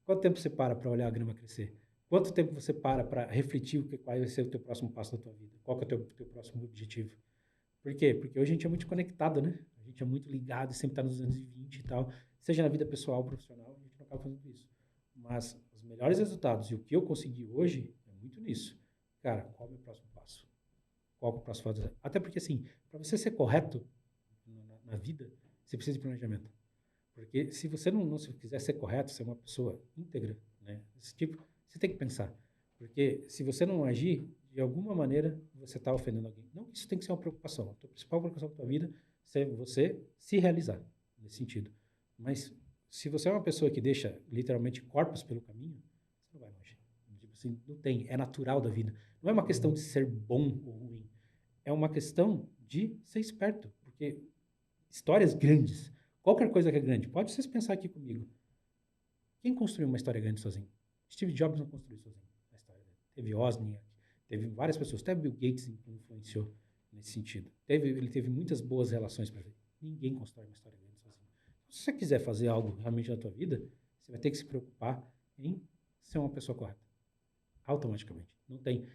Quanto tempo você para olhar a grama crescer? Quanto tempo você para refletir qual vai ser o teu próximo passo da tua vida? Qual que é o teu próximo objetivo? Por quê? Porque hoje a gente é muito conectado, né? A gente é muito ligado, sempre está nos anos 20 e tal. Seja na vida pessoal ou profissional, a gente não acaba fazendo isso. Mas os melhores resultados e o que eu consegui hoje é muito nisso. Cara, qual é o meu próximo passo? Qual é o próximo passo? Até porque, assim, para você ser correto na vida, você precisa de planejamento. Porque se você não se quiser ser correto, ser uma pessoa íntegra, né? Esse tipo, você tem que pensar. Porque se você não agir, de alguma maneira, você está ofendendo alguém. Não que isso tem que ser uma preocupação. A tua principal preocupação da tua vida é você se realizar, nesse sentido. Mas se você é uma pessoa que deixa, literalmente, corpos pelo caminho, você não vai longe. Tipo assim, não tem. É natural da vida. Não é uma questão de ser bom ou ruim. É uma questão de ser esperto. Porque histórias grandes, qualquer coisa que é grande, pode vocês pensar aqui comigo. Quem construiu uma história grande sozinho? Steve Jobs não construiu sozinho a história dele. Teve Wozniak, teve várias pessoas, até Bill Gates influenciou nesse sentido. Ele teve muitas boas relações para ver. Ninguém constrói uma história grande sozinho. Se você quiser fazer algo realmente na tua vida, você vai ter que se preocupar em ser uma pessoa correta. Automaticamente. Não tem.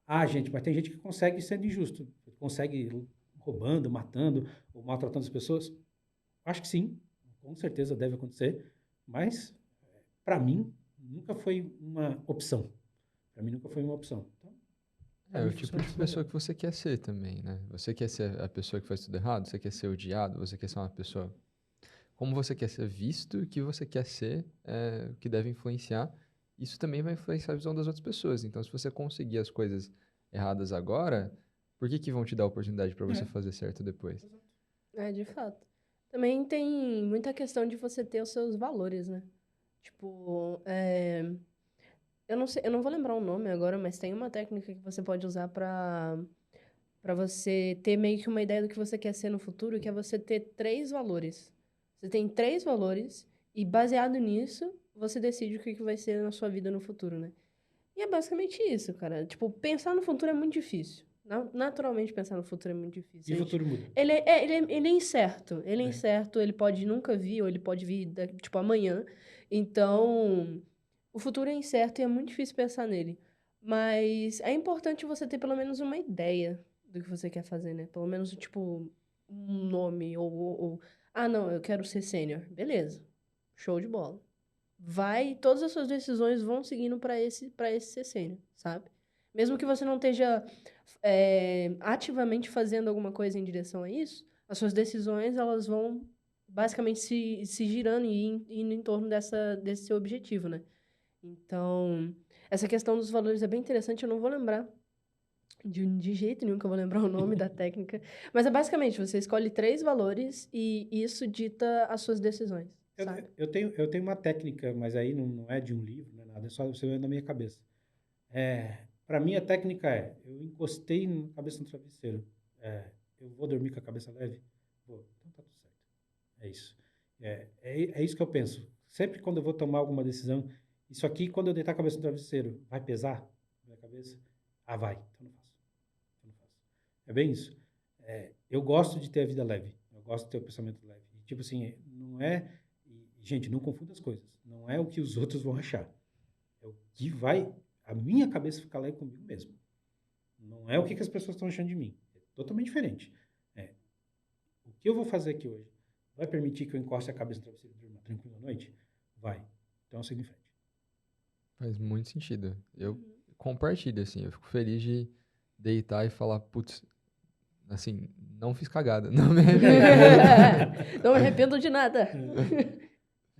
Ah, gente, mas tem gente que consegue sendo injusto. Consegue roubando, matando ou maltratando as pessoas. Acho que sim, com certeza deve acontecer. Mas, para mim, nunca foi uma opção. Para mim, nunca foi uma opção. Então, para É mim, o tipo funciona de dessa pessoa maneira. que você quer ser também, né? Você quer ser a pessoa que faz tudo errado? Você quer ser odiado? Você quer ser uma pessoa... Como você quer ser visto, o que você quer ser, o que deve influenciar, isso também vai influenciar a visão das outras pessoas. Então, se você conseguir as coisas erradas agora, por que que vão te dar a oportunidade para você É, fazer certo depois? exato. É, de fato. Também tem muita questão de você ter os seus valores, né? Tipo, eu não sei, eu não vou lembrar o nome agora, mas tem uma técnica que você pode usar para você ter meio que uma ideia do que você quer ser no futuro, que é você ter 3 valores. Você tem 3 valores e baseado nisso, você decide o que vai ser na sua vida no futuro, né? E é basicamente isso, cara. Tipo, pensar no futuro é muito difícil. Naturalmente, pensar no futuro é muito E difícil. o futuro muda. Ele é incerto. Ele é É. incerto, ele pode nunca vir, ou ele pode vir, tipo, amanhã. Então, o futuro é incerto e é muito difícil pensar nele. Mas é importante você ter pelo menos uma ideia do que você quer fazer, né? Pelo menos, tipo, um nome ah, não, eu quero ser sênior. Beleza. Show de bola. Todas as suas decisões vão seguindo para esse ser sênior, sabe? Mesmo que você não esteja ativamente fazendo alguma coisa em direção a isso, as suas decisões, elas vão basicamente se girando e indo em torno desse seu objetivo, né? Então, essa questão dos valores é bem interessante, eu não vou lembrar de jeito nenhum que eu vou lembrar o nome da técnica, mas é basicamente, você escolhe 3 valores e isso dita as suas decisões, Eu, sabe? eu tenho uma técnica, mas aí não é de um livro, não é nada, é só você na minha cabeça. Para mim, a técnica eu encostei na cabeça no travesseiro. Eu vou dormir com a cabeça leve? Vou. Então tá tudo certo. É isso. É isso que eu penso. Sempre quando eu vou tomar alguma decisão, isso aqui, quando eu deitar a cabeça no travesseiro, vai pesar na minha cabeça? Ah, vai. Então não faço. Então não faço. É bem isso. Eu gosto de ter a vida leve. Eu gosto de ter o pensamento leve. E, tipo assim, não é... Gente, não confunda as coisas. Não é o que os outros vão achar. É o que vai... A minha cabeça ficar leve comigo mesmo. Não é o que as pessoas estão achando de mim. É totalmente diferente. O que eu vou fazer aqui hoje vai permitir que eu encoste a cabeça no travesseiro e durma tranquilo à noite? Vai. Então eu sigo em frente. Faz muito sentido. Eu Uhum. compartilho, assim, eu fico feliz de deitar e falar, putz, assim, não fiz cagada, não me arrependo. Não me arrependo de nada.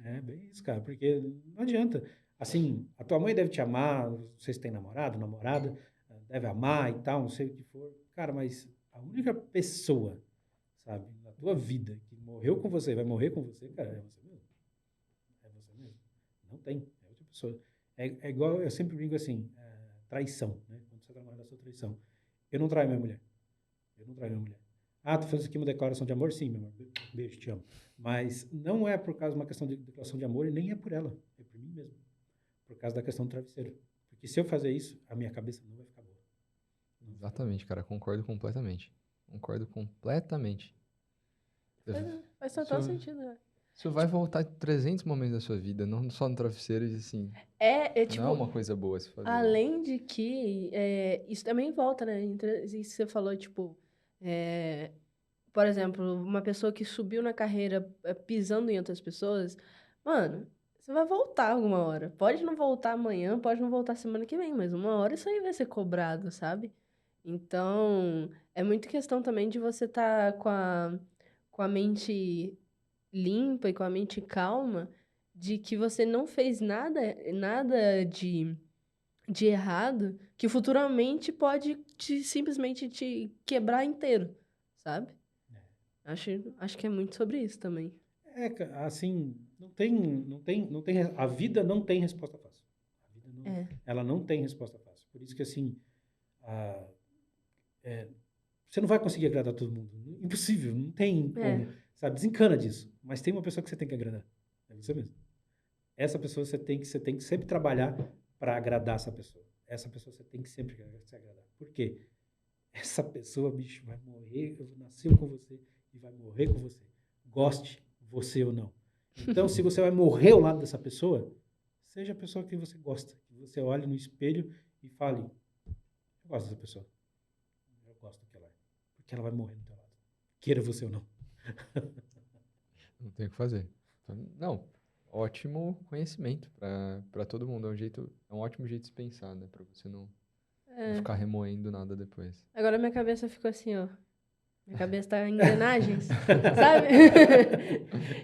É bem isso, cara, porque não adianta. Assim, a tua mãe deve te amar, vocês têm namorado, namorada, deve amar e tal, não sei o que for. Cara, mas a única pessoa, sabe, na tua vida que morreu com você, vai morrer com você, cara, é você mesmo. É você mesmo. Não tem, é outra pessoa. É igual, eu sempre brinco assim, traição, né? Quando você tá namorando a sua traição. Eu não traio minha mulher. Eu não traio minha mulher. Ah, tu fez aqui uma declaração de amor? Sim, meu amor. Beijo, te amo. Mas não é por causa de uma questão de declaração de amor e nem é por ela. É por mim mesmo. Por causa da questão do travesseiro. Porque se eu fazer isso, a minha cabeça não vai ficar boa. Não vai ficar boa. Exatamente, cara, concordo completamente. Concordo completamente. Faz total Isso, sentido, né? isso vai voltar em 300 momentos da sua vida, não só no travesseiro, e assim, não é Tipo, uma coisa boa se fazer. além de que isso também volta, né? Isso que você falou, tipo, por exemplo, uma pessoa que subiu na carreira pisando em outras pessoas, mano, você vai voltar alguma hora. Pode não voltar amanhã, pode não voltar semana que vem, mas uma hora isso aí vai ser cobrado, sabe? Então, é muito questão também de você estar com a mente limpa e com a mente calma, de que você não fez nada de errado, que futuramente pode simplesmente te quebrar inteiro, sabe? Acho que é muito sobre isso também. Assim, a vida não tem resposta fácil. A vida não, É. ela não tem resposta fácil. Por isso que, assim, você não vai conseguir agradar todo mundo. Impossível, não tem como, sabe? Desencana disso. Mas tem uma pessoa que você tem que agradar. É você mesmo. Essa pessoa você tem que sempre trabalhar para agradar essa pessoa. Essa pessoa você tem que sempre se agradar. Por quê? Essa pessoa, bicho, vai morrer, nasceu com você e vai morrer com você. Goste você ou não. Então, se você vai morrer ao lado dessa pessoa, seja a pessoa que você gosta. Que você olhe no espelho e fale, Eu gosto dessa pessoa. Eu gosto do que ela é. Porque ela vai morrer no teu lado. Queira você ou não. Não tem o que fazer. Então, não, ótimo conhecimento para todo mundo. É um ótimo jeito de se pensar, né? Para você não É. ficar remoendo nada depois. Agora minha cabeça ficou assim, ó. Minha cabeça tá em engrenagens, sabe?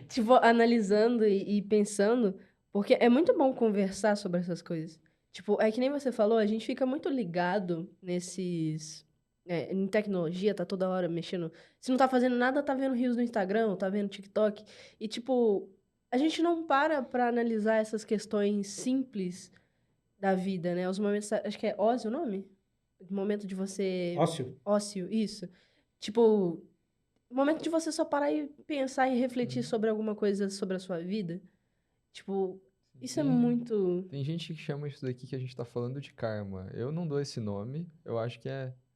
Tipo, analisando e pensando, porque é muito bom conversar sobre essas coisas. Tipo, é que nem você falou, a gente fica muito ligado em tecnologia, tá toda hora mexendo. Se não tá fazendo nada, tá vendo reels no Instagram, ou tá vendo TikTok. E, tipo, a gente não pra analisar essas questões simples da vida, né? Os momentos, acho que é ócio o nome? O momento de você... Ócio. Ócio, isso. Tipo, o momento de você só parar e pensar e refletir sobre alguma coisa sobre a sua vida. Tipo, isso é Tem, muito... tem gente que chama isso daqui que a gente tá falando de karma. Eu não dou esse nome. Eu acho que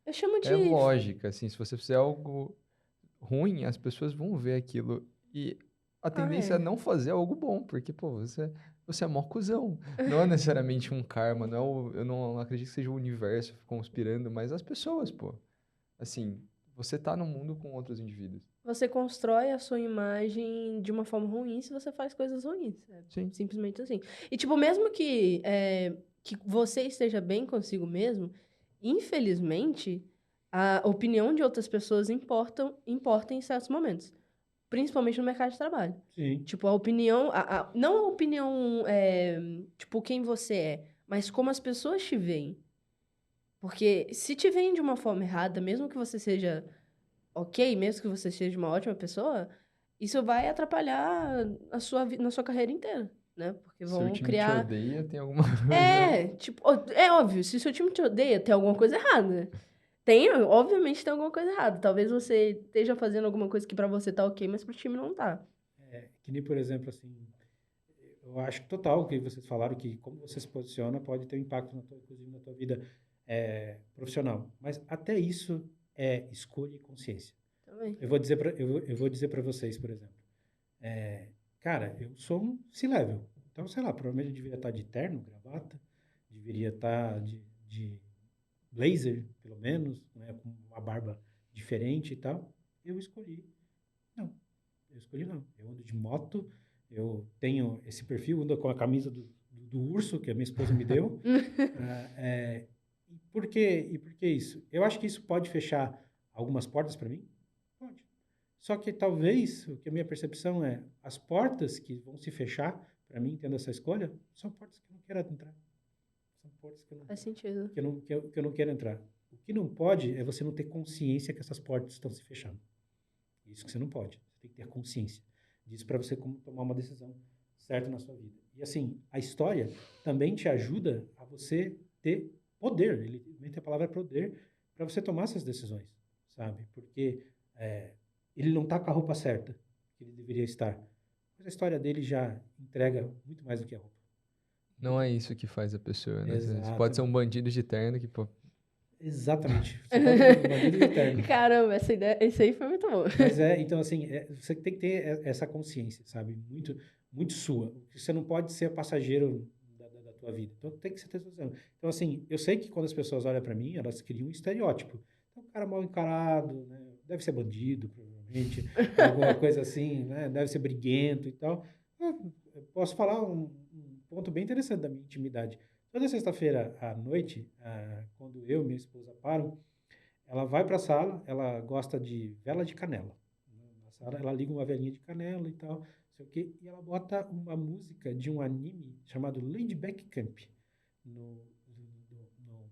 Eu chamo é de... lógica, assim. Se você fizer algo ruim, as pessoas vão ver aquilo. E a Ah, tendência é é. não fazer algo bom, porque, pô, você é mó cuzão. Não é necessariamente um karma, eu não acredito que seja o universo conspirando, mas as pessoas, pô. Assim, você tá no mundo com outros indivíduos. Você constrói a sua imagem de uma forma ruim se você faz coisas ruins. É Sim. simplesmente assim. E, tipo, mesmo que você esteja bem consigo mesmo, infelizmente, a opinião de outras pessoas importa em certos momentos. Principalmente no mercado de trabalho. Sim. Tipo, a opinião... não a opinião, tipo, quem você é, mas como as pessoas te veem. Porque se te veem de uma forma errada, mesmo que você seja ok, mesmo que você seja uma ótima pessoa, isso vai atrapalhar na sua carreira inteira, né? Porque Se o vão time te criar... odeia, tem alguma coisa. Tipo, é óbvio, se o seu time te odeia, tem alguma coisa errada. Obviamente tem alguma coisa errada. Talvez você esteja fazendo alguma coisa que pra você tá ok, mas pro time não tá. Que nem, por exemplo, assim, eu acho total que vocês falaram que como você se posiciona pode ter um impacto, inclusive, na tua vida profissional. Mas até isso é escolha e consciência. Também. Eu vou dizer para vocês, por exemplo. Cara, eu sou um C-level. Então, sei lá, provavelmente eu deveria estar de terno, gravata, deveria estar de blazer, pelo menos, né, com uma barba diferente e tal. Eu escolhi não. Eu escolhi não. Eu ando de moto, eu tenho esse perfil, ando com a camisa do urso que a minha esposa me deu. E por que isso? Eu acho que isso pode fechar algumas portas para mim? Pode. Só que talvez, o que a minha percepção é, as portas que vão se fechar para mim, tendo essa escolha, são portas que eu não quero entrar. São portas que eu não, Faz sentido. que eu não quero entrar. O que não pode é você não ter consciência que essas portas estão se fechando. Isso que você não pode. Você tem que ter consciência disso para você como tomar uma decisão certa na sua vida. E assim, a história também te ajuda a você ter poder. Ele a palavra poder para você tomar essas decisões, sabe? Porque ele não está com a roupa certa que ele deveria estar. Mas a história dele já entrega muito mais do que a roupa. Não é isso que faz a pessoa, né? Você pode ser um Exatamente. bandido de terno que, pô, Exatamente. Você pode ser um bandido de terno. Caramba, isso aí foi muito bom. Mas então assim, você tem que ter essa consciência, sabe? Muito, muito sua. Você não pode ser passageiro da tua vida. Então tem que ser tesourinho. Então assim, eu sei que quando as pessoas olham para mim, elas criam um estereótipo. Então, um cara mal encarado, né? Deve ser bandido, provavelmente, alguma coisa assim, né? Deve ser briguento e tal. Eu posso falar um ponto bem interessante da minha intimidade. Toda sexta-feira à noite, quando eu e minha esposa param, ela vai para a sala, ela gosta de vela de canela. Na sala, ela liga uma velinha de canela e tal, não sei o quê, e ela bota uma música de um anime chamado Ladyback Camp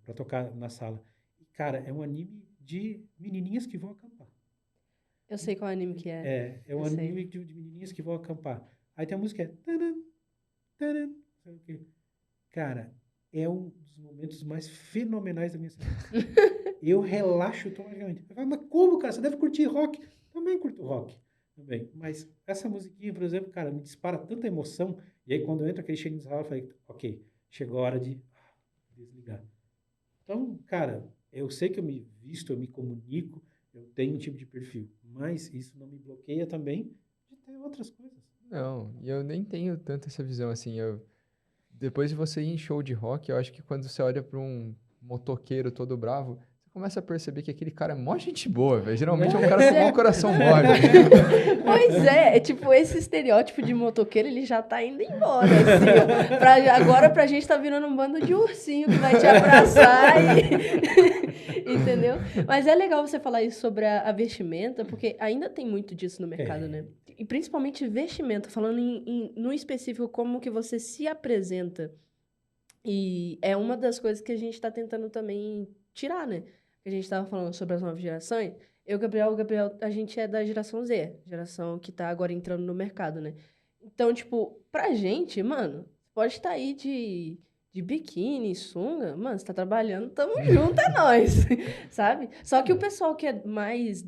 para tocar na sala. E, cara, é um anime de menininhas que vão acampar. Eu sei qual anime que é. É um Eu sei. anime de menininhas que vão acampar. Aí tem a música, taran, taran, não sei o quê. Cara, é um dos momentos mais fenomenais da minha semana. Eu relaxo automaticamente. Eu falo, mas como, cara? Você deve curtir rock. Também curto rock. Também. Mas essa musiquinha, por exemplo, cara, me dispara tanta emoção. E aí, quando eu entro aquele cheirinho de sala, eu falei, ok, chegou a hora de desligar. Então, cara, eu sei que eu me visto, eu me comunico, eu tenho um tipo de perfil. Mas isso não me bloqueia também de ter outras coisas. não. E eu nem tenho tanto essa visão assim. Depois de você ir em show de rock, eu acho que quando você olha motoqueiro todo bravo, você começa a perceber que aquele cara é mó gente boa, velho. Geralmente é um cara com um coração mole. Pois é tipo, esse estereótipo de motoqueiro, ele já tá indo embora, assim, ó. Agora pra gente tá virando um bando de ursinho que vai te abraçar entendeu? Mas é legal você falar isso sobre a vestimenta, porque ainda tem muito disso no mercado, né? E principalmente vestimenta, falando no específico, como que você se apresenta. E é uma das coisas que a gente tá tentando também tirar, né? A gente tava falando sobre as novas gerações. Eu, o Gabriel, a gente é da geração Z, geração que tá agora entrando no mercado, né? Então, tipo, pra gente, mano, pode estar aí de biquíni, sunga, mano, você tá trabalhando, tamo junto, é nóis, sabe? Só que o pessoal que é mais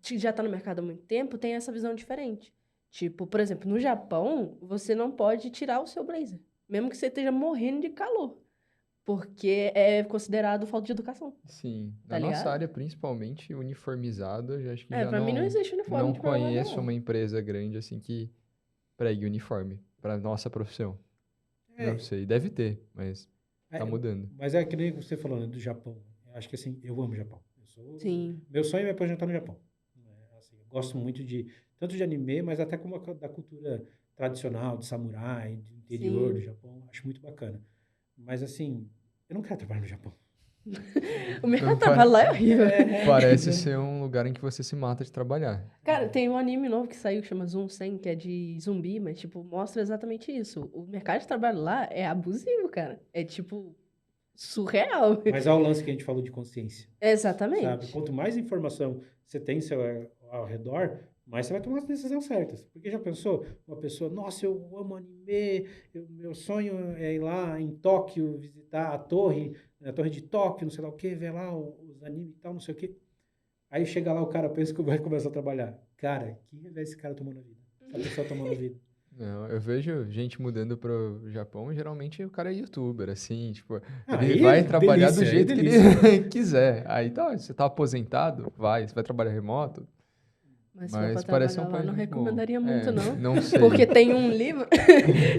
que já tá no mercado há muito tempo, tem essa visão diferente. Tipo, por exemplo, no Japão, você não pode tirar o seu blazer, mesmo que você esteja morrendo de calor. Porque é considerado falta de educação. Sim. Tá Na nossa ligado? área, principalmente uniformizado, eu já acho que já Pra mim não existe uniforme não de programador, conheço não. uma empresa grande assim que pregue uniforme para nossa profissão. Não É, sei, deve ter, mas tá é, mudando. mas é que nem você falou, né, do Japão. Eu acho que assim, eu amo o Japão. Sim. Meu sonho é me aposentar no Japão. Assim, eu gosto muito tanto de anime, mas até como da cultura tradicional, de samurai, do interior do Sim. Japão. Acho muito bacana. Mas assim, eu não quero trabalhar no Japão. O mercado Não de trabalho lá é horrível. Parece ser um lugar em que você se mata de trabalhar. Cara, tem um anime novo que saiu que chama Zoom 100, que é de zumbi, mas, tipo, mostra exatamente isso. O mercado de trabalho lá é abusivo, cara. É, tipo, surreal. Mas há o lance que a gente falou de consciência. Sabe? Exatamente. Quanto mais informação você tem ao redor, mais você vai tomar as decisões certas. Porque já pensou? Uma pessoa, nossa, eu amo anime, meu sonho é ir lá em Tóquio visitar a torre de Tóquio, não sei lá o que, ver lá os animes e tal, não sei o que. Aí chega lá, o cara pensa que vai começar a trabalhar. Cara, que revés esse cara tomou na vida? Essa pessoa tomou na vida. Não, eu vejo gente mudando pro Japão, geralmente o cara é youtuber, assim, tipo, Ah, ele aí vai é trabalhar do delícia, aí é jeito que delícia. ele quiser. Aí tá, você tá aposentado? Vai. Você vai trabalhar remoto? Mas se for pra Mas parece ser trabalhar um lá, país não muito bom. recomendaria muito, É, não. não sei. Porque tem um livro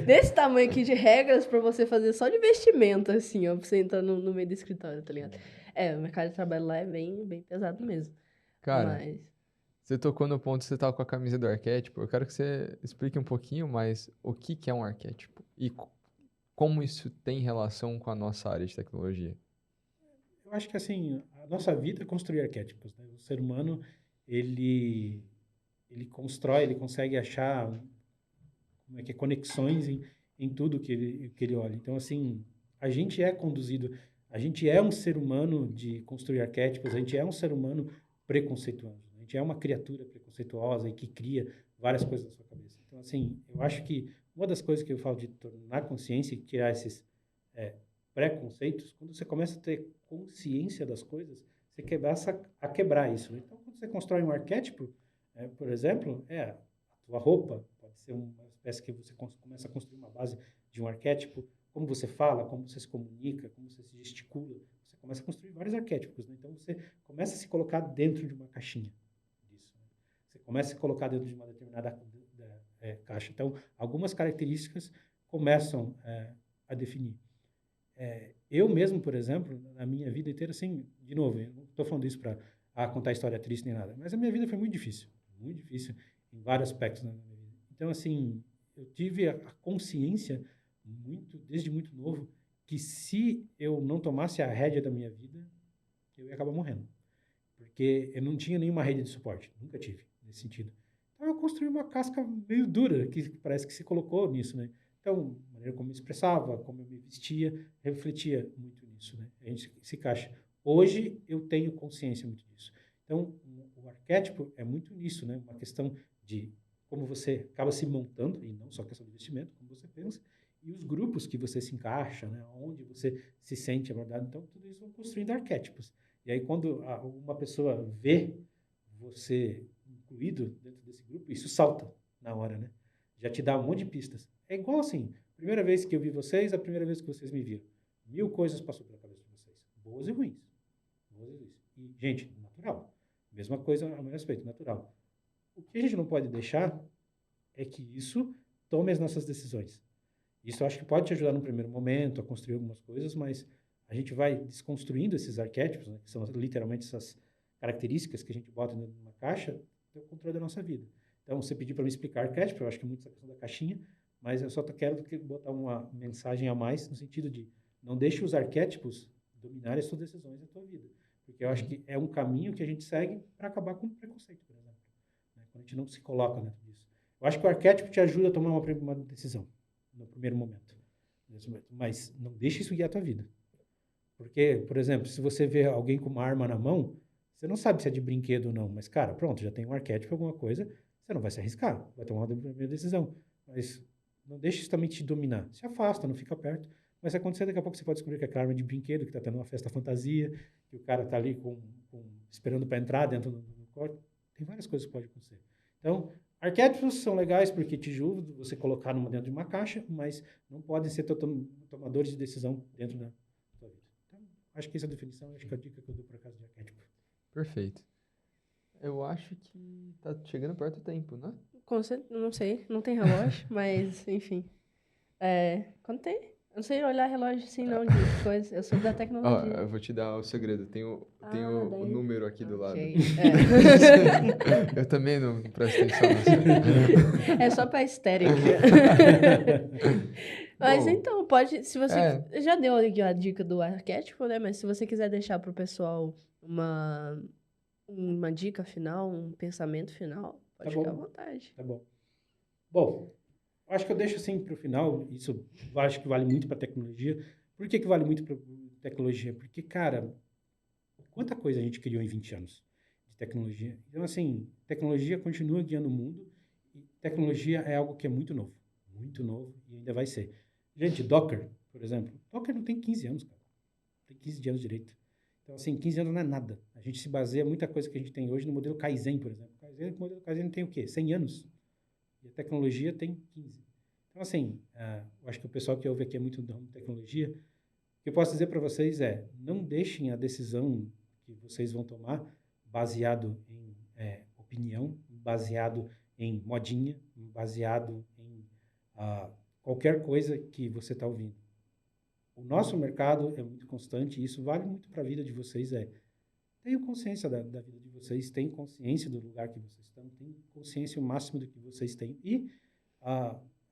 desse tamanho aqui de regras pra você fazer só de vestimenta, assim, ó, pra você entrar no meio do escritório, tá ligado? É, o mercado de trabalho lá é bem, bem pesado mesmo. Cara, Mas, você tocou no ponto que você tava com a camisa do arquétipo. Eu quero que você explique um pouquinho mais o que que é um arquétipo e como isso tem relação com a nossa área de tecnologia. Eu acho que assim, a nossa vida é construir arquétipos, né? O ser humano, ele, ele constrói, ele consegue achar como é que é, conexões em tudo que ele olha. Então, assim, a gente é conduzido, a gente é um ser humano de construir arquétipos, a gente é um ser humano preconceituoso, a gente é uma criatura preconceituosa e que cria várias coisas na sua cabeça. Então, assim, eu acho que uma das coisas que eu falo de tornar consciência e tirar esses é, preconceitos, quando você começa a ter consciência das coisas, você começa a quebrar isso. Né? Então, quando você constrói um arquétipo, por exemplo, a tua roupa pode ser uma espécie que você começa a construir uma base de um arquétipo, como você fala, como você se comunica, como você se gesticula, você começa a construir vários arquétipos. Né? Então, você começa a se colocar dentro de uma caixinha disso. Né? Você começa a se colocar dentro de uma determinada caixa. Então, algumas características começam a definir. Eu mesmo, por exemplo, na minha vida inteira, assim, de novo, eu não estou falando isso para contar história triste nem nada, mas a minha vida foi muito difícil em vários aspectos na minha vida. Então, assim, eu tive a consciência, desde muito novo, que se eu não tomasse a rédea da minha vida, eu ia acabar morrendo. Porque eu não tinha nenhuma rede de suporte, nunca tive, nesse sentido. Então, eu construí uma casca meio dura, que parece que se colocou nisso, né? Então, a maneira como eu me expressava, como eu me vestia, refletia muito nisso, né? A gente se encaixa. Hoje, eu tenho consciência muito disso. Então, o arquétipo é muito nisso, né? Uma questão de como você acaba se montando, e não só questão de vestimento, como você pensa, e os grupos que você se encaixa, né? Onde você se sente abordado. Então, tudo isso vão construindo arquétipos. E aí, quando uma pessoa vê você incluído dentro desse grupo, isso salta na hora, né? Já te dá um monte de pistas. É igual assim, primeira vez que eu vi vocês, a primeira vez que vocês me viram. 1000 coisas passou pela cabeça de vocês, boas e ruins. Boas e ruins. E, gente, natural. Mesma coisa a meu respeito, natural. O que a gente não pode deixar é que isso tome as nossas decisões. Isso eu acho que pode te ajudar no primeiro momento a construir algumas coisas, mas a gente vai desconstruindo esses arquétipos, né, que são literalmente essas características que a gente bota dentro de uma caixa, ter o controle da nossa vida. Então, você pediu para me explicar arquétipo, eu acho que é muito essa questão da caixinha, mas eu só quero botar uma mensagem a mais no sentido de não deixe os arquétipos dominarem as suas decisões da tua vida. Porque eu acho que é um caminho que a gente segue para acabar com o preconceito, por exemplo. Né? Quando a gente não se coloca dentro disso. Eu acho que o arquétipo te ajuda a tomar uma decisão no primeiro momento. Mas não deixe isso guiar a tua vida. Porque, por exemplo, se você vê alguém com uma arma na mão, você não sabe se é de brinquedo ou não. Mas, cara, pronto, já tem um arquétipo, alguma coisa, você não vai se arriscar. Vai tomar uma primeira decisão. Mas não deixe isso também te dominar. Se afasta, não fica perto. Mas se acontecer, daqui a pouco você pode descobrir que aquela arma é de brinquedo, que está tendo uma festa fantasia, que o cara está ali esperando para entrar dentro do quarto. Tem várias coisas que podem acontecer. Então, arquétipos são legais porque te ajudam você colocar dentro de uma caixa, mas não podem ser tomadores de decisão dentro da sua vida. Então, acho que essa é a definição, acho que é a dica que eu dou para casa de arquétipo. Perfeito. Eu acho que tá chegando perto do tempo, né? Não sei, não tem relógio, mas enfim. Quando tem? Eu não sei olhar relógio assim, não, de coisa. Eu sou da tecnologia. Eu vou te dar o segredo. Tem o daí... número aqui do lado. Okay. Eu também não presto atenção nisso. É só pra histérica. Mas então, pode... Se você... Já deu a dica do arquétipo, né? Mas se você quiser deixar pro pessoal uma dica final, um pensamento final, pode ficar à vontade. Tá bom. Bom... Acho que eu deixo assim para o final, isso acho que vale muito para tecnologia. Por que vale muito para tecnologia? Porque, cara, quanta coisa a gente criou em 20 anos de tecnologia. Então, assim, tecnologia continua guiando o mundo e tecnologia é algo que é muito novo e ainda vai ser. Gente, Docker, por exemplo, Docker não tem 15 anos, cara. Tem 15 anos direito. Então, assim, 15 anos não é nada. A gente se baseia muita coisa que a gente tem hoje no modelo Kaizen, por exemplo. O modelo Kaizen tem o quê? 100 anos. E a tecnologia tem 15. Então, assim, eu acho que o pessoal que ouve aqui é muito do ramo de tecnologia. O que eu posso dizer para vocês é, não deixem a decisão que vocês vão tomar baseado em opinião, baseado em modinha, baseado em qualquer coisa que você está ouvindo. O nosso mercado é muito constante e isso vale muito para a vida de vocês. Tenham consciência da vida de vocês, tenham consciência do lugar que vocês estão, tenham consciência o máximo do que vocês têm. E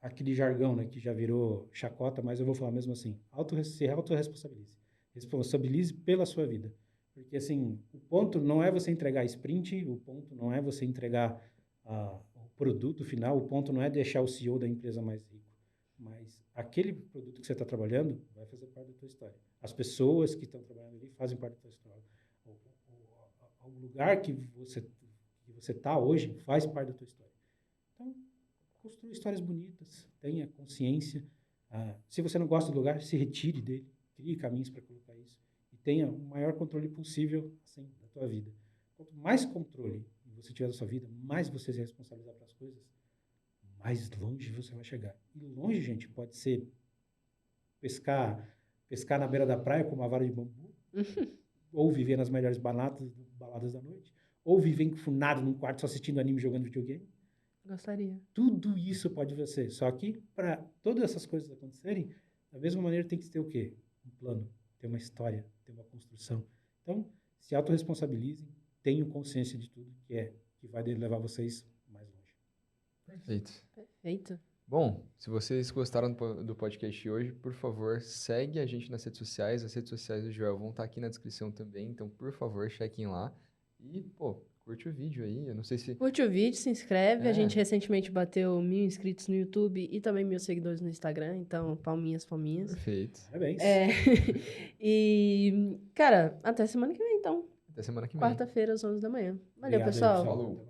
aquele jargão, né, que já virou chacota, mas eu vou falar mesmo assim, se autorresponsabilize. Responsabilize pela sua vida. Porque, assim, o ponto não é você entregar sprint, o ponto não é você entregar o produto final, o ponto não é deixar o CEO da empresa mais rico. Mas aquele produto que você está trabalhando vai fazer parte da tua história. As pessoas que estão trabalhando ali fazem parte da tua história. O lugar que você está hoje faz parte da tua história. Então, construa histórias bonitas, tenha consciência. Se você não gosta do lugar, se retire dele, crie caminhos para colocar isso e tenha o maior controle possível assim, da tua vida. Quanto mais controle você tiver da sua vida, mais você se responsabilizar pelas coisas, mais longe você vai chegar. E longe, gente, pode ser pescar na beira da praia com uma vara de bambu, ou viver nas melhores baladas da noite, ou viver enfurnado num quarto só assistindo anime e jogando videogame. Gostaria. Tudo isso pode ser. Só que, para todas essas coisas acontecerem, da mesma maneira tem que ter o quê? Um plano, ter uma história, ter uma construção. Então, se autorresponsabilizem, tenham consciência de tudo que vai levar vocês mais longe. Perfeito. Bom, se vocês gostaram do podcast de hoje, por favor, segue a gente nas redes sociais. As redes sociais do Joel vão estar aqui na descrição também. Então, por favor, chequem lá. E, curte o vídeo aí. Eu não sei se... Curte o vídeo, se inscreve. A gente recentemente bateu 1.000 inscritos no YouTube e também 1.000 seguidores no Instagram. Então, palminhas. Perfeito. Parabéns. E, cara, até semana que vem, então. Até semana que vem. Quarta-feira, às 11 da manhã. Valeu, Obrigado, pessoal. Falou.